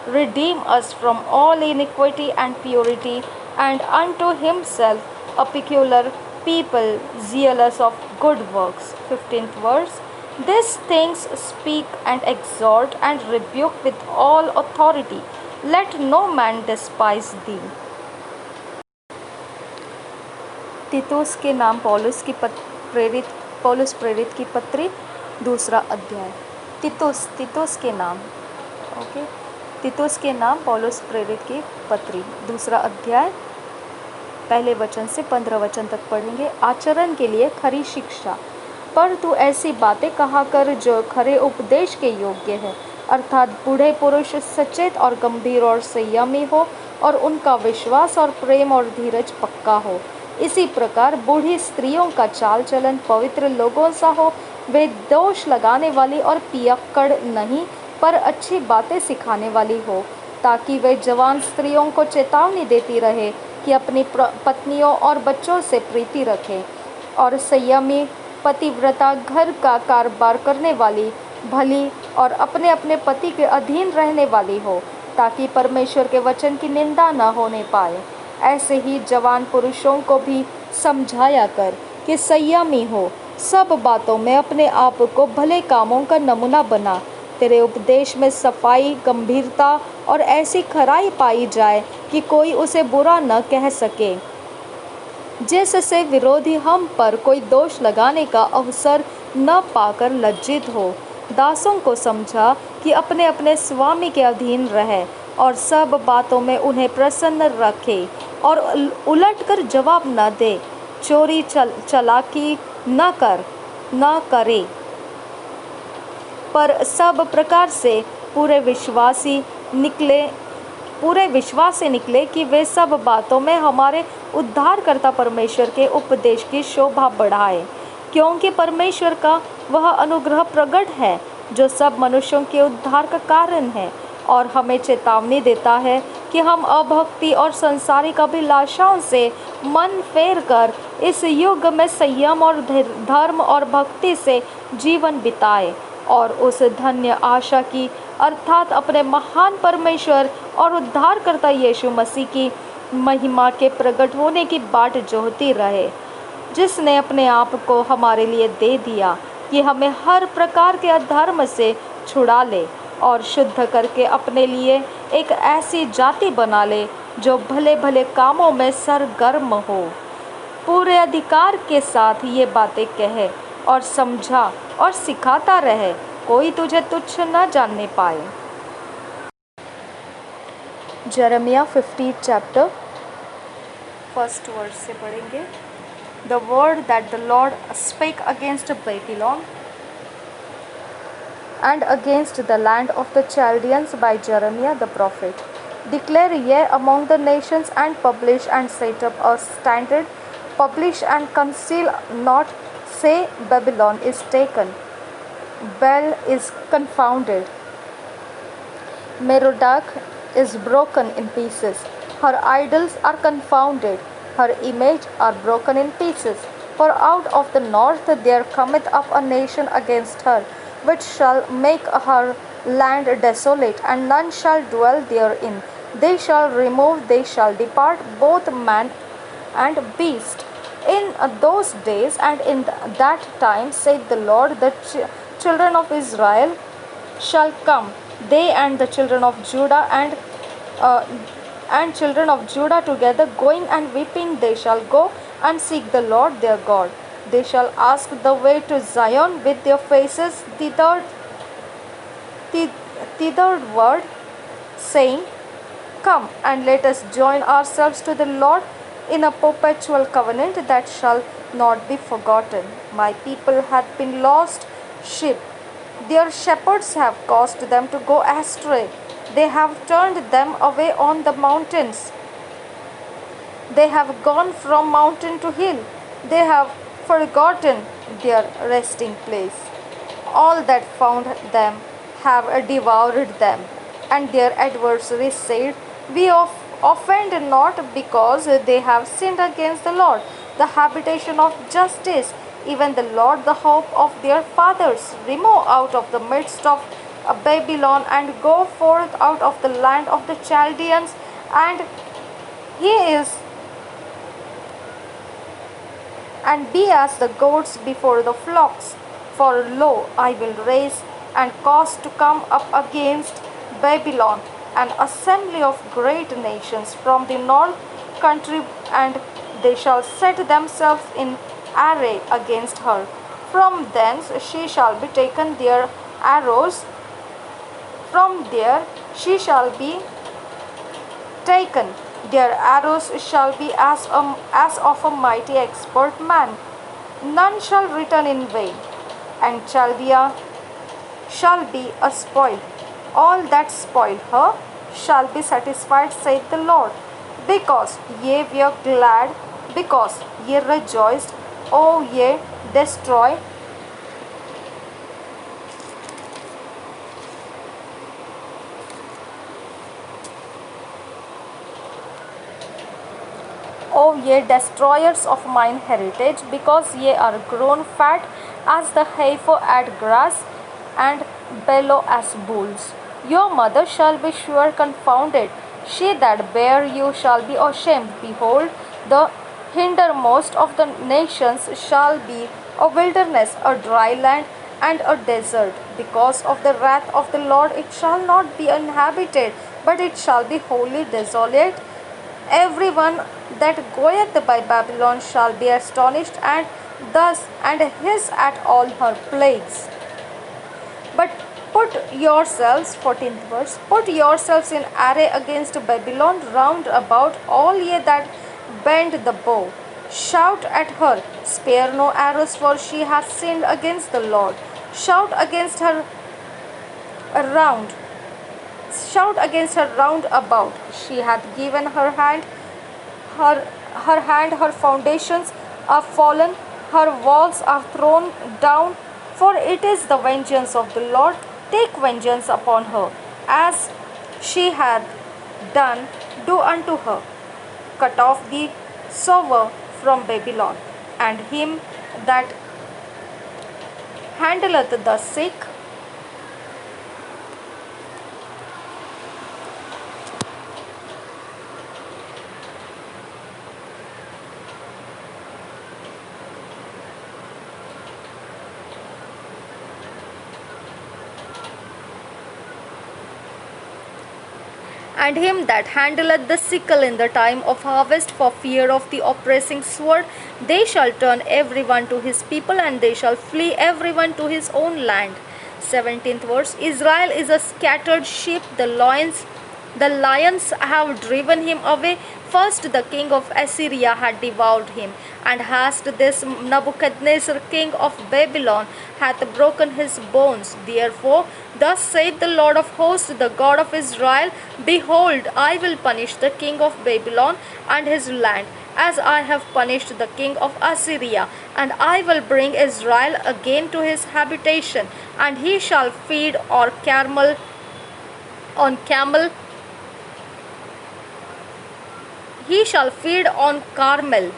redeem us from all iniquity and purity, and unto himself a peculiar people zealous of good works. 15th verse. These things speak and exhort and rebuke with all authority. Let no man despise thee. तीतुस के नाम पौलुस प्रेरित की पत्री, दूसरा अध्याय। तीतुस के नाम, ओके, तीतुस के नाम पौलुस प्रेरित की पत्री, दूसरा अध्याय, पहले वचन से 15 वचन तक पढ़ेंगे। आचरण के लिए खरी शिक्षा, पर तू ऐसी बातें कहा कर जो खरे उपदेश के योग्य है, अर्थात बूढ़े पुरुष सचेत और गंभीर और संयमी हो, और उनका विश्वास और प्रेम और धीरज पक्का हो। इसी प्रकार बूढ़ी स्त्रियों का चाल चलन पवित्र लोगों सा हो, वे दोष लगाने वाली और पियक्कड़ नहीं, पर अच्छी बातें सिखाने वाली हो, ताकि वे जवान स्त्रियों को चेतावनी देती रहे कि अपनी पत्नियों और बच्चों से प्रीति रखें, और संयमी पतिव्रता, घर का कारोबार करने वाली, भली और अपने अपने पति के अधीन रहने वाली हो, ताकि परमेश्वर के वचन की निंदा न होने पाए। ऐसे ही जवान पुरुषों को भी समझाया कर कि संयमी हो, सब बातों में अपने आप को भले कामों का नमूना बना। तेरे उपदेश में सफाई, गंभीरता और ऐसी खराई पाई जाए कि कोई उसे बुरा न कह सके, जिससे विरोधी हम पर कोई दोष लगाने का अवसर न पाकर लज्जित हो। दासों को समझा कि अपने अपने स्वामी के अधीन रहे, और सब बातों में उन्हें प्रसन्न रखे, और उलट कर जवाब न दे, चोरी चालाकी न करे, पर सब प्रकार से पूरे विश्वास से निकले कि वे सब बातों में हमारे उद्धारकर्ता परमेश्वर के उपदेश की शोभा बढ़ाए, क्योंकि परमेश्वर का वह अनुग्रह प्रकट है जो सब मनुष्यों के उद्धार का कारण है, और हमें चेतावनी देता है कि हम अभक्ति और सांसारिक अभिलाषाओं से मन फेर कर इस युग में संयम और धर्म और भक्ति से जीवन बिताए, और उस धन्य आशा की अर्थात अपने महान परमेश्वर और उद्धारकर्ता यीशु मसीह की महिमा के प्रकट होने की बाट जोहती रहे, जिसने अपने आप को हमारे लिए दे दिया कि हमें हर प्रकार के अधर्म से छुड़ा ले, और शुद्ध करके अपने लिए एक ऐसी जाति बना ले जो भले भले कामों में सरगर्म हो। पूरे अधिकार के साथ ये बातें कहे और समझा और सिखाता रहे, कोई तुझे तुच्छ न जानने पाए। जरमिया 50 चैप्टर 1st वर्ड से पढ़ेंगे। The word that the lord spake against Babylon and against the land of the Chaldeans by Jeremiah the prophet. Declare ye among the nations, and publish and set up a standard, publish and conceal not, say Babylon is taken, Bel is confounded, Merodach is broken in pieces, her idols are confounded, her image are broken in pieces. For out of the north there cometh up a nation against her, which shall make her land desolate, and none shall dwell therein. They shall remove, they shall depart, both man and beast. In those days and in that time, saith the Lord, the children of Israel shall come, they and the children of Judah and children of Judah together, going and weeping, they shall go and seek the Lord their God. They shall ask the way to Zion with their faces thitherward, saying, Come and let us join ourselves to the Lord in a perpetual covenant that shall not be forgotten. My people hath been lost sheep. Their shepherds have caused them to go astray. They have turned them away on the mountains. They have gone from mountain to hill. They have forgotten their resting place. All that found them have devoured them. And their adversaries said, We offend not because they have sinned against the Lord, the habitation of justice, even the Lord, the hope of their fathers. Remove out of the midst of Babylon and go forth out of the land of the Chaldeans, and he is and be as the goats before the flocks. For lo, I will raise and cause to come up against Babylon an assembly of great nations from the north country, and they shall set themselves in array against her. From thence she shall be taken their arrows, from there she shall be taken. Their arrows shall be as of a mighty expert man. None shall return in vain, and Chaldea shall be a spoil. All that spoil her shall be satisfied, saith the Lord. Because ye were glad, because ye rejoiced, O ye destroy O ye destroyers of mine heritage, because ye are grown fat as the heifer at grass, and bellow as bulls. Your mother shall be sure confounded, she that bare you shall be ashamed. Behold, the hindermost of the nations shall be a wilderness, a dry land, and a desert. Because of the wrath of the Lord it shall not be inhabited, but it shall be wholly desolate. Everyone that goeth by Babylon shall be astonished, and thus and hiss at all her plagues. But put yourselves, 14th verse, put yourselves in array against Babylon round about, all ye that bend the bow. Shout at her, spare no arrows, for she hath sinned against the Lord. Shout against her around, shout against her round about. She hath given her hand, her foundations are fallen, her walls are thrown down. For it is the vengeance of the Lord. Take vengeance upon her, as she hath done, do unto her. Cut off the sower from Babylon, and him that handleth the sick. And him that handleth the sickle in the time of harvest, for fear of the oppressing sword. They shall turn every one to his people, and they shall flee every one to his own land. 17th verse. Israel is a scattered sheep, the lions have driven him away. First the king of Assyria had devoured him, and hast this Nebuchadnezzar king of Babylon hath broken his bones. Therefore thus saith the Lord of hosts, the God of Israel, Behold, I will punish the king of Babylon and his land, as I have punished the king of Assyria, and I will bring Israel again to his habitation, and he shall feed on camel, he shall feed on Carmel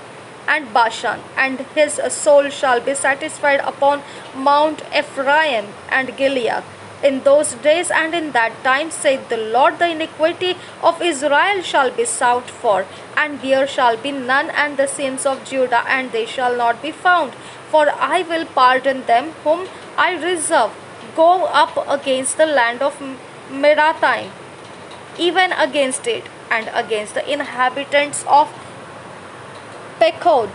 and Bashan, and his soul shall be satisfied upon Mount Ephraim and Gilead. In those days and in that time, saith the Lord, the iniquity of Israel shall be sought for, and there shall be none, and the sins of Judah, and they shall not be found. For I will pardon them whom I reserve. Go up against the land of Merathaim, even against it, and against the inhabitants of Pekod,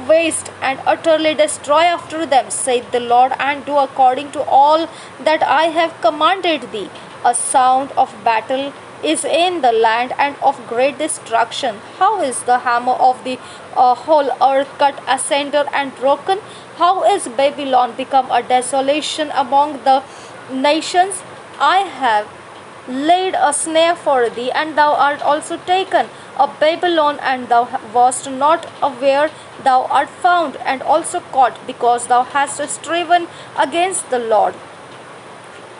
waste and utterly destroy after them, saith the Lord, and do according to all that I have commanded thee. A sound of battle is in the land, and of great destruction. How is the hammer of the whole earth cut asunder and broken? How is Babylon become a desolation among the nations? I have laid a snare for thee, and thou art also taken, of Babylon, and thou wast not aware, thou art found and also caught, because thou hast striven against the Lord.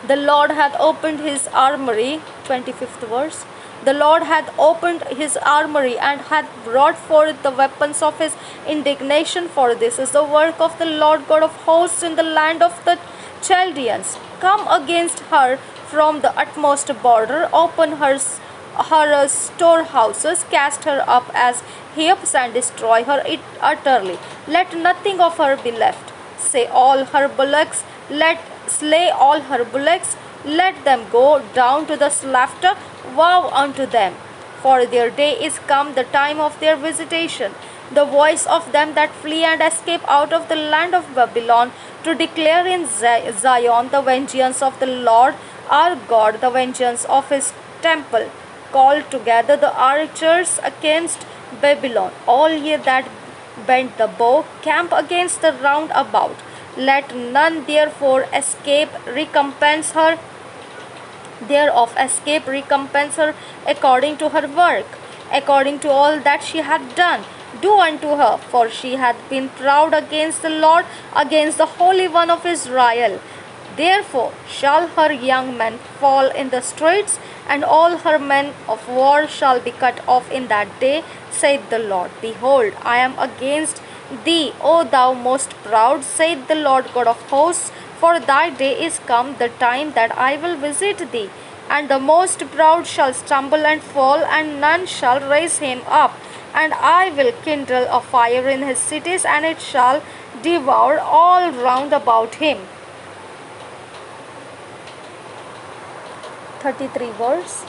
The Lord hath opened his armory, 25th verse. The Lord hath opened his armory and hath brought forth the weapons of his indignation, for this is the work of the Lord God of hosts in the land of the Chaldeans. Come against her from the utmost border, open her storehouses, cast her up as heaps, and destroy her utterly. Let nothing of her be left. Say all her bullocks, let slay all her bullocks, let them go down to the slaughter, woe unto them. For their day is come, the time of their visitation, the voice of them that flee and escape out of the land of Babylon, to declare in Zion the vengeance of the Lord our God, the vengeance of his temple. Call together the archers against Babylon, all ye that bend the bow, camp against the round about. Let none therefore recompense her according to her work, according to all that she hath done. Do unto her, for she hath been proud against the Lord, against the Holy One of Israel. Therefore shall her young men fall in the streets, and all her men of war shall be cut off in that day, saith the Lord. Behold, I am against thee, O thou most proud, saith the Lord God of hosts, for thy day is come, the time that I will visit thee. And the most proud shall stumble and fall, and none shall raise him up. And I will kindle a fire in his cities, and it shall devour all round about him. 33 verse.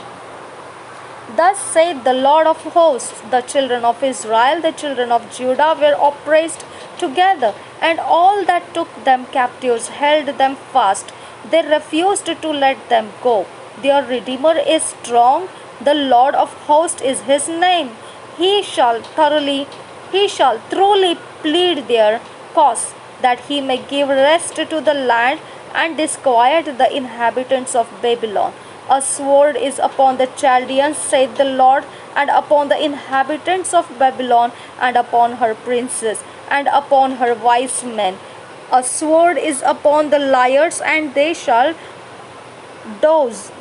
Thus saith the Lord of hosts, the children of Israel, the children of Judah were oppressed together, and all that took them captives held them fast. They refused to let them go. Their Redeemer is strong, the Lord of hosts is his name. He shall truly plead their cause, that he may give rest to the land and disquiet the inhabitants of Babylon. A sword is upon the Chaldeans, saith the Lord, and upon the inhabitants of Babylon, and upon her princes, and upon her wise men. A sword is upon the liars, and they shall doze.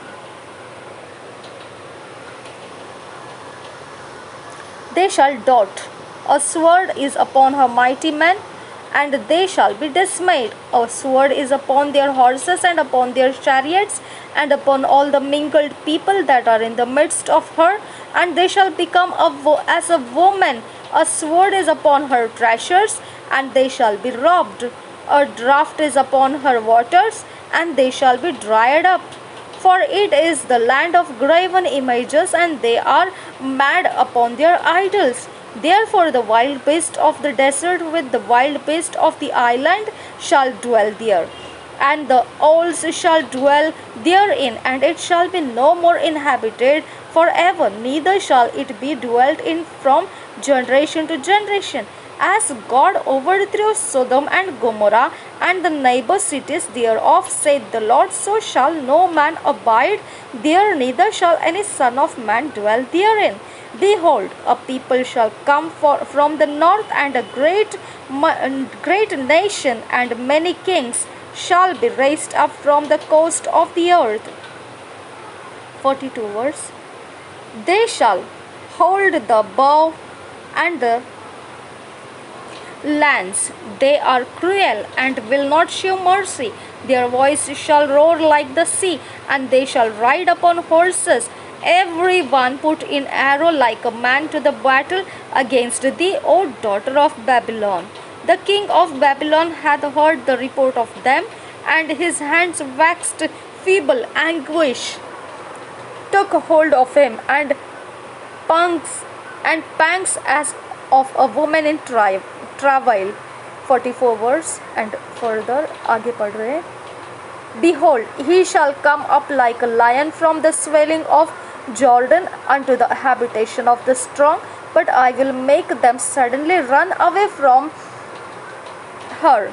They shall dot. A sword is upon her mighty men, and they shall be dismayed. A sword is upon their horses and upon their chariots, and upon all the mingled people that are in the midst of her, and they shall become as a woman. A sword is upon her treasures, and they shall be robbed. A draught is upon her waters, and they shall be dried up. For it is the land of graven images, and they are mad upon their idols. Therefore the wild beast of the desert with the wild beast of the island shall dwell there, and the owls shall dwell therein, and it shall be no more inhabited forever, neither shall it be dwelt in from generation to generation. As God overthrew Sodom and Gomorrah and the neighbor cities thereof, saith the Lord, so shall no man abide there, neither shall any son of man dwell therein. Behold, a people shall come from the north, and a great nation, and many kings shall be raised up from the coast of the earth. 42 verse. They shall hold the bow and the lance. They are cruel and will not show mercy. Their voice shall roar like the sea, and they shall ride upon horses. Every one put in arrow like a man to the battle against thee, O daughter of Babylon. The king of Babylon hath heard the report of them, and his hands waxed feeble. Anguish took hold of him, and pangs as of a woman in travail. 44 verse and further आगे पढ़ रहे हैं. Behold, he shall come up like a lion from the swelling of Jordan unto the habitation of the strong, but I will make them suddenly run away from her.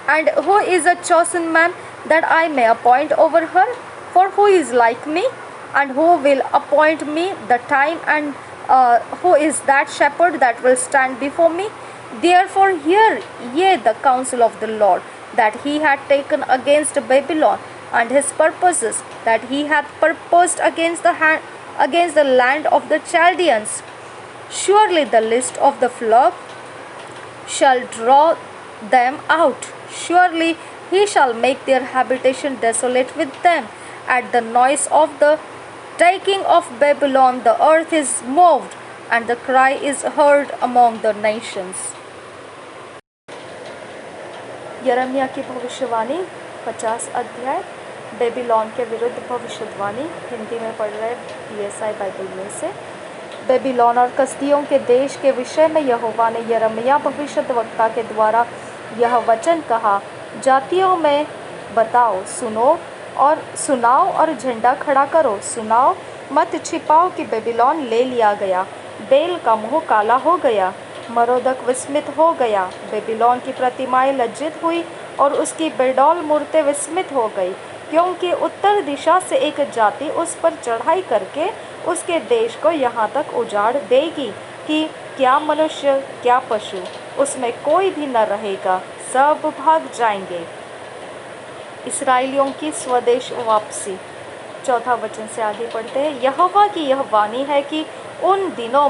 And who is a chosen man, that I may appoint over her? For who is like me, and who will appoint me the time and who is that shepherd that will stand before me? Therefore hear ye the counsel of the Lord, that he had taken against Babylon, and his purposes that he hath purposed against the land of the Chaldeans. Surely the list of the flock shall draw them out. Surely he shall make their habitation desolate with them. At the noise of the taking of Babylon, the earth is moved, and the cry is heard among the nations. यिर्मयाह की भविष्यवाणी 50 अध्याय, Babylon के विरुद्ध भविष्यवाणी। हिंदी में पढ़ रहे PSI बाइबल में से। बेबीलोन और कसदियों के देश के विषय में यहोवा ने यिर्मयाह भविष्यद्वक्ता के द्वारा यह वचन कहा, जातियों में बताओ, सुनाओ और झंडा खड़ा करो, सुनाओ मत छिपाओ कि बेबीलोन ले लिया गया, बेल का मुँह काला हो गया, मरोदक विस्मित हो गया। बेबीलोन की प्रतिमाएं लज्जित हुई और उसकी बेडौल मूर्तें विस्मित हो गई, क्योंकि उत्तर दिशा से एक जाति उस पर चढ़ाई करके उसके देश को यहाँ तक उजाड़ देगी कि क्या मनुष्य क्या पशु उसमें कोई भी न रहेगा, सब भाग जाएंगे। इसराइलियों की स्वदेश वापसी। 4 वचन से आगे पढ़ते हैं। यहोवा की यह वाणी है कि उन दिनों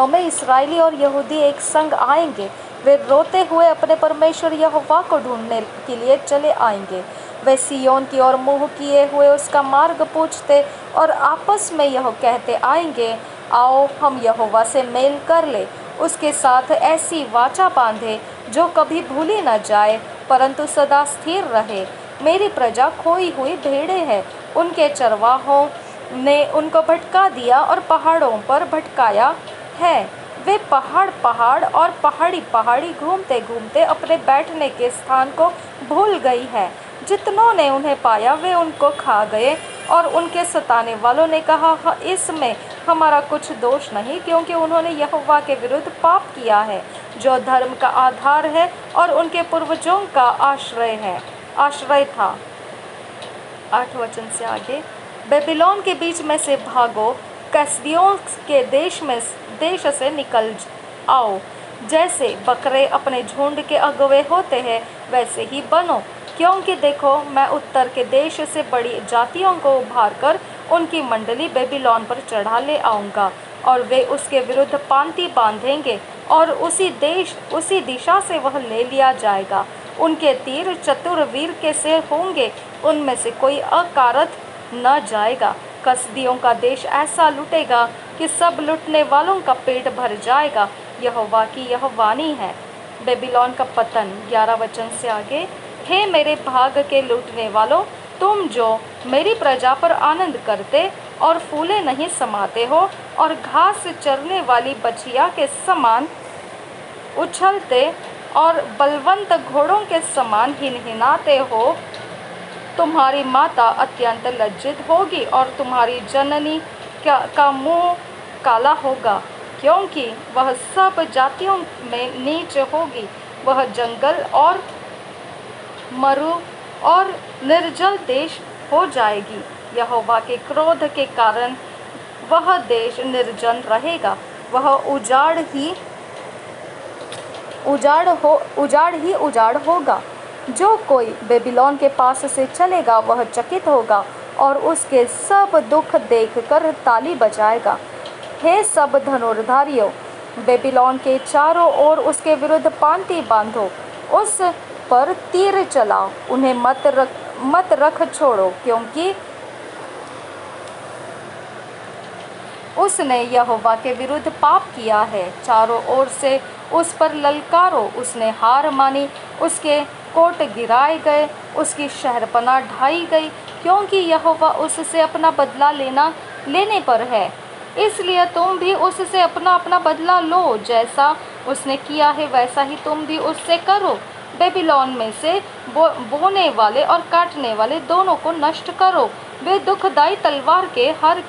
में इसराइली और यहूदी एक संग आएंगे। वे रोते हुए अपने परमेश्वर यहोवा को ढूंढने के लिए चले आएंगे। वे सिय्योन की ओर मुँह किए हुए उसका मार्ग पूछते और आपस में यह कहते आएंगे, आओ हम यहोवा से मेल कर ले, उसके साथ ऐसी वाचा बांधे जो कभी भूली न जाए परंतु सदा स्थिर रहे। मेरी प्रजा खोई हुई भेड़ें हैं, उनके चरवाहों ने उनको भटका दिया और पहाड़ों पर भटकाया है। वे पहाड़ और पहाड़ी घूमते घूमते अपने बैठने के स्थान को भूल गई है। जितनों ने उन्हें पाया वे उनको खा गए, और उनके सताने वालों ने कहा, इसमें हमारा कुछ दोष नहीं, क्योंकि उन्होंने यहोवा के विरुद्ध पाप किया है, जो धर्म का आधार है और उनके पूर्वजों का आश्रय था। 8 वचन से आगे। बेबीलोन के बीच में से भागो, कसदियों के देश से निकल आओ। जैसे बकरे अपने झुंड के अगुवे होते हैं, वैसे ही बनो, क्योंकि देखो मैं उत्तर के देश से बड़ी जातियों को उभार कर उनकी मंडली बेबीलोन पर चढ़ा ले आऊँगा, और वे उसके विरुद्ध पांति बांधेंगे, और उसी दिशा से वह ले लिया जाएगा। उनके तीर चतुर वीर के से होंगे, उनमें से कोई अकारथ न जाएगा। कसदियों का देश ऐसा लुटेगा कि सब लुटने वालों का पेट भर जाएगा। यहोवा की यह वाणी है। बेबीलोन का पतन। 11 वचन से आगे। हे मेरे भाग के लूटने वालों, तुम जो मेरी प्रजा पर आनंद करते और फूले नहीं समाते हो और घास चरने वाली बछिया के समान उछलते और बलवंत घोड़ों के समान हिनहिनाते हो, तुम्हारी माता अत्यंत लज्जित होगी और तुम्हारी जननी का मुंह काला होगा, क्योंकि वह सब जातियों में नीच होगी। वह जंगल और मरु और निर्जल देश हो जाएगी। यहोवा के क्रोध के कारण वह देश निर्जन रहेगा। वह उजाड़ ही उजाड़ होगा। जो कोई बेबीलोन के पास से चलेगा वह चकित होगा और उसके सब दुख देखकर ताली बजाएगा। हे सब धनुर्धारियों, बेबीलोन के चारों ओर उसके विरुद्ध पांति बांधो, उस पर तीर चलाओ, उन्हें मत रख छोड़ो, क्योंकि उसने यहोवा के विरुद्ध पाप किया है। चारों ओर से उस पर ललकारो, उसने हार मानी, उसके कोट गिराए गए, उसकी शहरपनाह ढाई गई, क्योंकि यहोवा उससे अपना बदला लेने पर है। इसलिए तुम भी उससे अपना बदला लो, जैसा उसने किया है वैसा ही तुम भी उससे करो। बेबीलोन में से बोने वाले और काटने वाले दोनों को नष्ट करो। वे दुखदाई तलवार के हर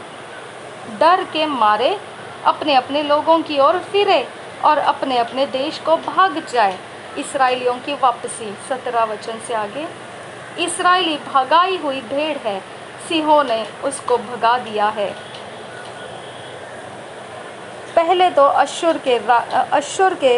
डर के मारे अपने अपने लोगों की ओर फिरे और अपने अपने देश को भाग जाए। इसराइलियों की वापसी। 17 वचन से आगे। इसराइली भगाई हुई भेड़ है, सिंहों ने उसको भगा दिया है। पहले तो अश्शूर के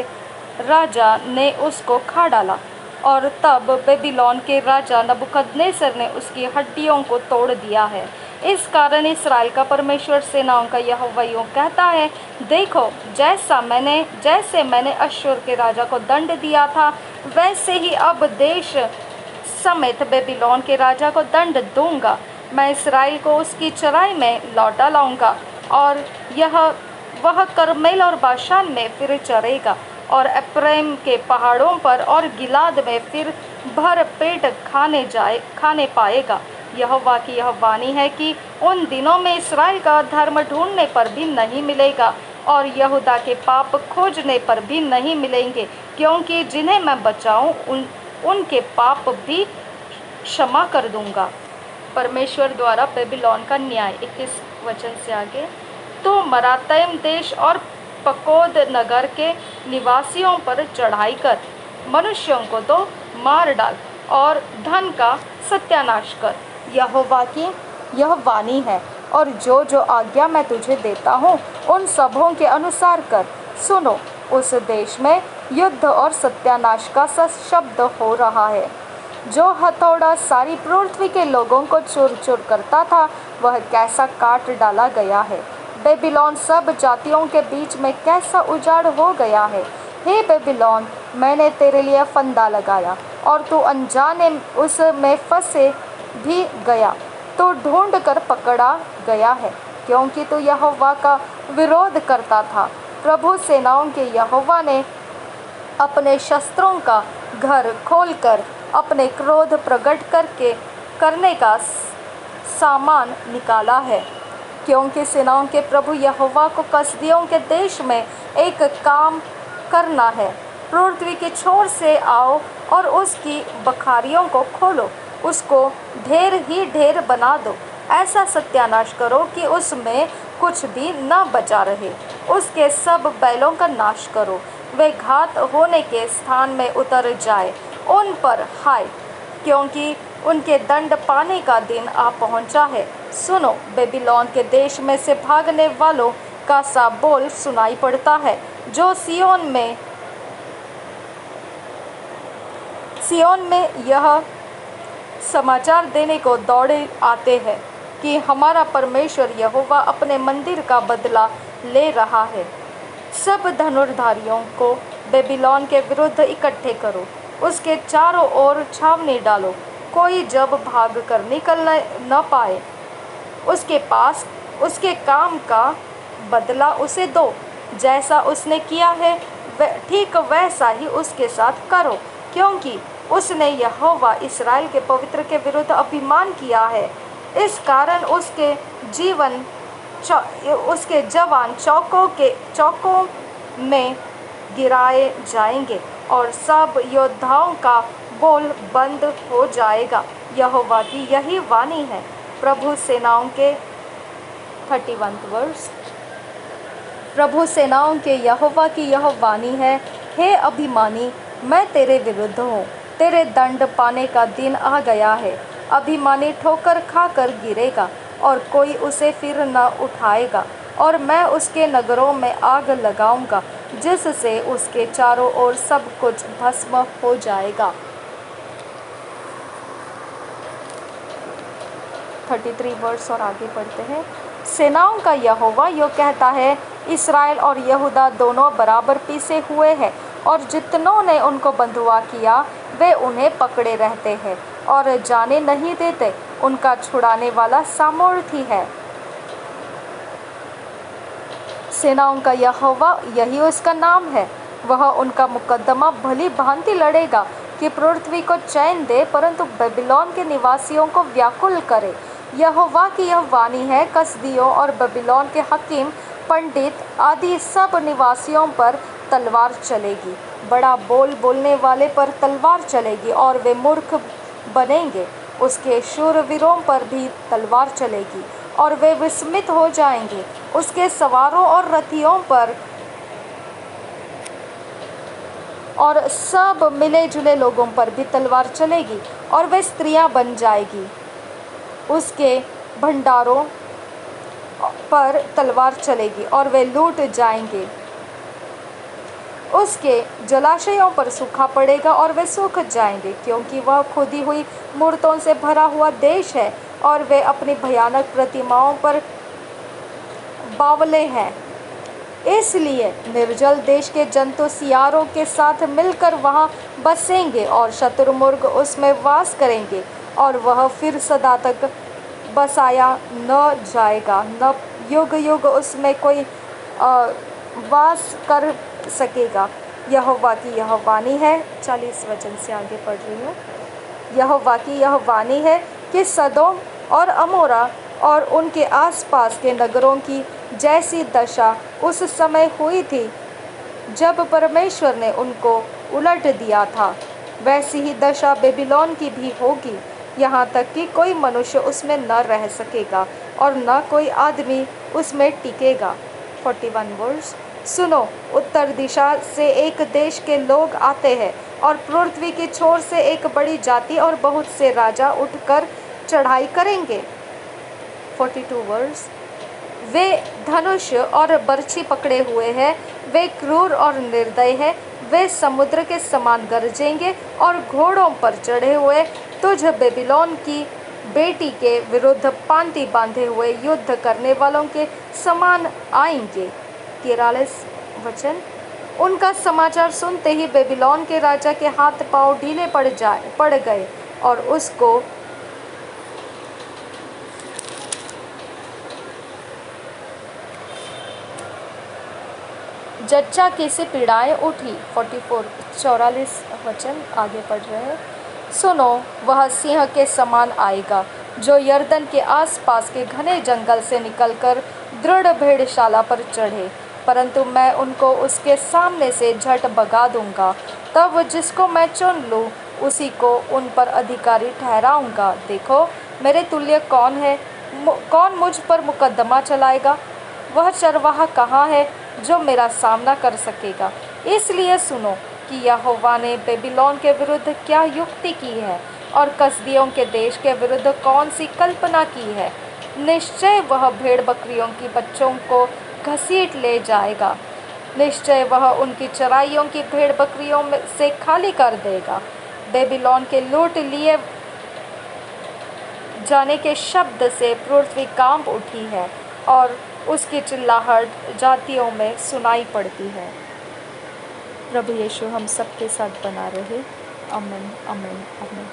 राजा ने उसको खा डाला, और तब बेबीलोन के राजा नबूकदनेस्सर ने उसकी हड्डियों को तोड़ दिया है। इस कारण इस्राएल का परमेश्वर सेनाओं का यहोवा यूँ कहता है, देखो, जैसे मैंने अश्शूर के राजा को दंड दिया था, वैसे ही अब देश समेत बेबीलोन के राजा को दंड दूंगा। मैं इस्राएल को उसकी चराई में लौटा लाऊंगा, और वह करमेल और बाशान में फिर चरेगा, और एप्रैम के पहाड़ों पर और गिलाद में फिर भर पेट खाने पाएगा। यहोवा की यह वाणी है कि उन दिनों में इस्राएल का धर्म ढूंढने पर भी नहीं मिलेगा, और यहूदा के पाप खोजने पर भी नहीं मिलेंगे, क्योंकि जिन्हें मैं बचाऊं उनके पाप भी क्षमा कर दूंगा। परमेश्वर द्वारा बेबीलोन का न्याय। 21 वचन से आगे, तो मरातैम देश और पकोद नगर के निवासियों पर चढ़ाई कर, मनुष्यों को तो मार डाल और धन का सत्यानाश कर। यहोवा की यह वाणी है, और जो जो आज्ञा मैं तुझे देता हूँ उन सबों के अनुसार कर। सुनो, उस देश में युद्ध और सत्यानाश का शब्द हो रहा है। जो हथौड़ा सारी पृथ्वी के लोगों को चूर चूर करता था, वह कैसा काट डाला गया है। बेबीलोन सब जातियों के बीच में कैसा उजाड़ हो गया है। हे बेबीलोन, मैंने तेरे लिए फंदा लगाया, और तू अनजाने उसमें फंसे भी गया। तो ढूंढ कर पकड़ा गया है, क्योंकि तू यहोवा का विरोध करता था। प्रभु सेनाओं के यहोवा ने अपने शस्त्रों का घर खोलकर अपने क्रोध प्रकट करने का सामान निकाला है, क्योंकि सेनाओं के प्रभु यहोवा को कसदियों के देश में एक काम करना है। पृथ्वी की छोर से आओ और उसकी बखारियों को खोलो, उसको ढेर ही ढेर बना दो। ऐसा सत्यानाश करो कि उसमें कुछ भी न बचा रहे। उसके सब बैलों का नाश करो, वे घात होने के स्थान में उतर जाए। उन पर हाय, क्योंकि उनके दंड पाने का दिन आ पहुंचा है। सुनो, बेबीलोन के देश में से भागने वालों का सा बोल सुनाई पड़ता है, जो सिय्योन में यह समाचार देने को दौड़े आते हैं कि हमारा परमेश्वर यहोवा अपने मंदिर का बदला ले रहा है। सब धनुर्धारियों को बेबीलोन के विरुद्ध इकट्ठे करो, उसके चारों ओर छावनी डालो। कोई जब भाग कर निकल न पाए, उसके पास उसके काम का बदला उसे दो। जैसा उसने किया है ठीक वैसा ही उसके साथ करो, क्योंकि उसने यहोवा इस्राएल के पवित्र के विरुद्ध अभिमान किया है। इस कारण उसके जवान चौकों में गिराए जाएंगे, और सब योद्धाओं का बोल बंद हो जाएगा। यहोवा की यही वाणी है। प्रभु सेनाओं के 31 वर्ष। प्रभु सेनाओं के यहोवा की यह वाणी है, हे अभिमानी, मैं तेरे विरुद्ध हूँ। तेरे दंड पाने का दिन आ गया है। अभिमानी ठोकर खाकर गिरेगा, और कोई उसे फिर न उठाएगा। और मैं उसके नगरों में आग लगाऊंगा, जिससे उसके चारों ओर सब कुछ भस्म हो जाएगा। 33 वर्ष और आगे पढ़ते हैं। सेनाओं का यहोवा यो कहता है, इस्राएल और यहूदा दोनों बराबर पीसे हुए हैं, और जितनों ने उनको बंधुआ किया वे उन्हें पकड़े रहते हैं और जाने नहीं देते। उनका छुड़ाने वाला सामर्थी है। सेनाओं का यहोवा यही उसका नाम है। वह उनका मुकद्दमा भली भांति लड़ेगा कि पृथ्वी को चैन दे, परंतु बेबीलोन के निवासियों को व्याकुल करे। यहोवा की यह वाणी है, कसदियों और बेबीलोन के हकीम पंडित आदि सब निवासियों पर तलवार चलेगी। बड़ा बोल बोलने वाले पर तलवार चलेगी और वे मूर्ख बनेंगे। उसके शूरवीरों पर भी तलवार चलेगी और वे विस्मित हो जाएंगे। उसके सवारों और रथियों पर और सब मिले जुले लोगों पर भी तलवार चलेगी और वे स्त्रियां बन जाएगी। उसके भंडारों पर तलवार चलेगी और वे लूट जाएंगे। उसके जलाशयों पर सूखा पड़ेगा और वे सूख जाएंगे, क्योंकि वह खुदी हुई मूर्तों से भरा हुआ देश है और वे अपनी भयानक प्रतिमाओं पर बावले हैं। इसलिए निर्जल देश के जंतु सियारों के साथ मिलकर वहां बसेंगे और शत्रुमुर्ग उसमें वास करेंगे, और वह फिर सदा तक बसाया न जाएगा, न युग युग उसमें कोई वास कर सकेगा। यहोवा की यह वाणी है। 40 वचन से आगे पढ़ रही हूँ। यहोवा की यह वाणी है कि सदोम और अमोरा और उनके आसपास के नगरों की जैसी दशा उस समय हुई थी जब परमेश्वर ने उनको उलट दिया था, वैसी ही दशा बेबीलोन की भी होगी, यहाँ तक कि कोई मनुष्य उसमें न रह सकेगा और न कोई आदमी उसमें टिकेगा। 41 वर्स। सुनो, उत्तर दिशा से एक देश के लोग आते हैं और पृथ्वी की छोर से एक बड़ी जाति और बहुत से राजा उठकर चढ़ाई करेंगे। 42 वर्स। वे धनुष और बर्छी पकड़े हुए हैं, वे क्रूर और निर्दय हैं, वे समुद्र के समान गरजेंगे और घोड़ों पर चढ़े हुए तुझ बेबीलोन की बेटी के विरुद्ध पांति बांधे हुए युद्ध करने वालों के समान आएंगे। 43 वचन। उनका समाचार सुनते ही बेबीलोन के राजा के हाथ पांव ढीले पड़ गए और उसको जच्चा की सी पीड़ाएं उठी। 44 वचन आगे पढ़ रहे हैं। सुनो, वह सिंह के समान आएगा जो यर्दन के आसपास के घने जंगल से निकलकर दृढ़ भेड़शाला पर चढ़े, परंतु मैं उनको उसके सामने से झट भगा दूंगा। तब जिसको मैं चुन लूँ उसी को उन पर अधिकारी ठहराऊंगा। देखो, मेरे तुल्य कौन है? कौन मुझ पर मुकदमा चलाएगा? वह चरवाहा कहाँ है जो मेरा सामना कर सकेगा? इसलिए सुनो कि यहोवा ने बेबीलोन के विरुद्ध क्या युक्ति की है और कसदियों के देश के विरुद्ध कौन सी कल्पना की है। निश्चय वह भेड़ बकरियों की बच्चों को घसीट ले जाएगा, निश्चय वह उनकी चराइयों की भेड़ बकरियों में से खाली कर देगा। बेबीलोन के लूट लिए जाने के शब्द से पृथ्वी कांप उठी है और उसकी चिल्लाहट जातियों में सुनाई पड़ती है। प्रभु यीशु हम सबके साथ बना रहे। आमीन, आमीन, आमीन।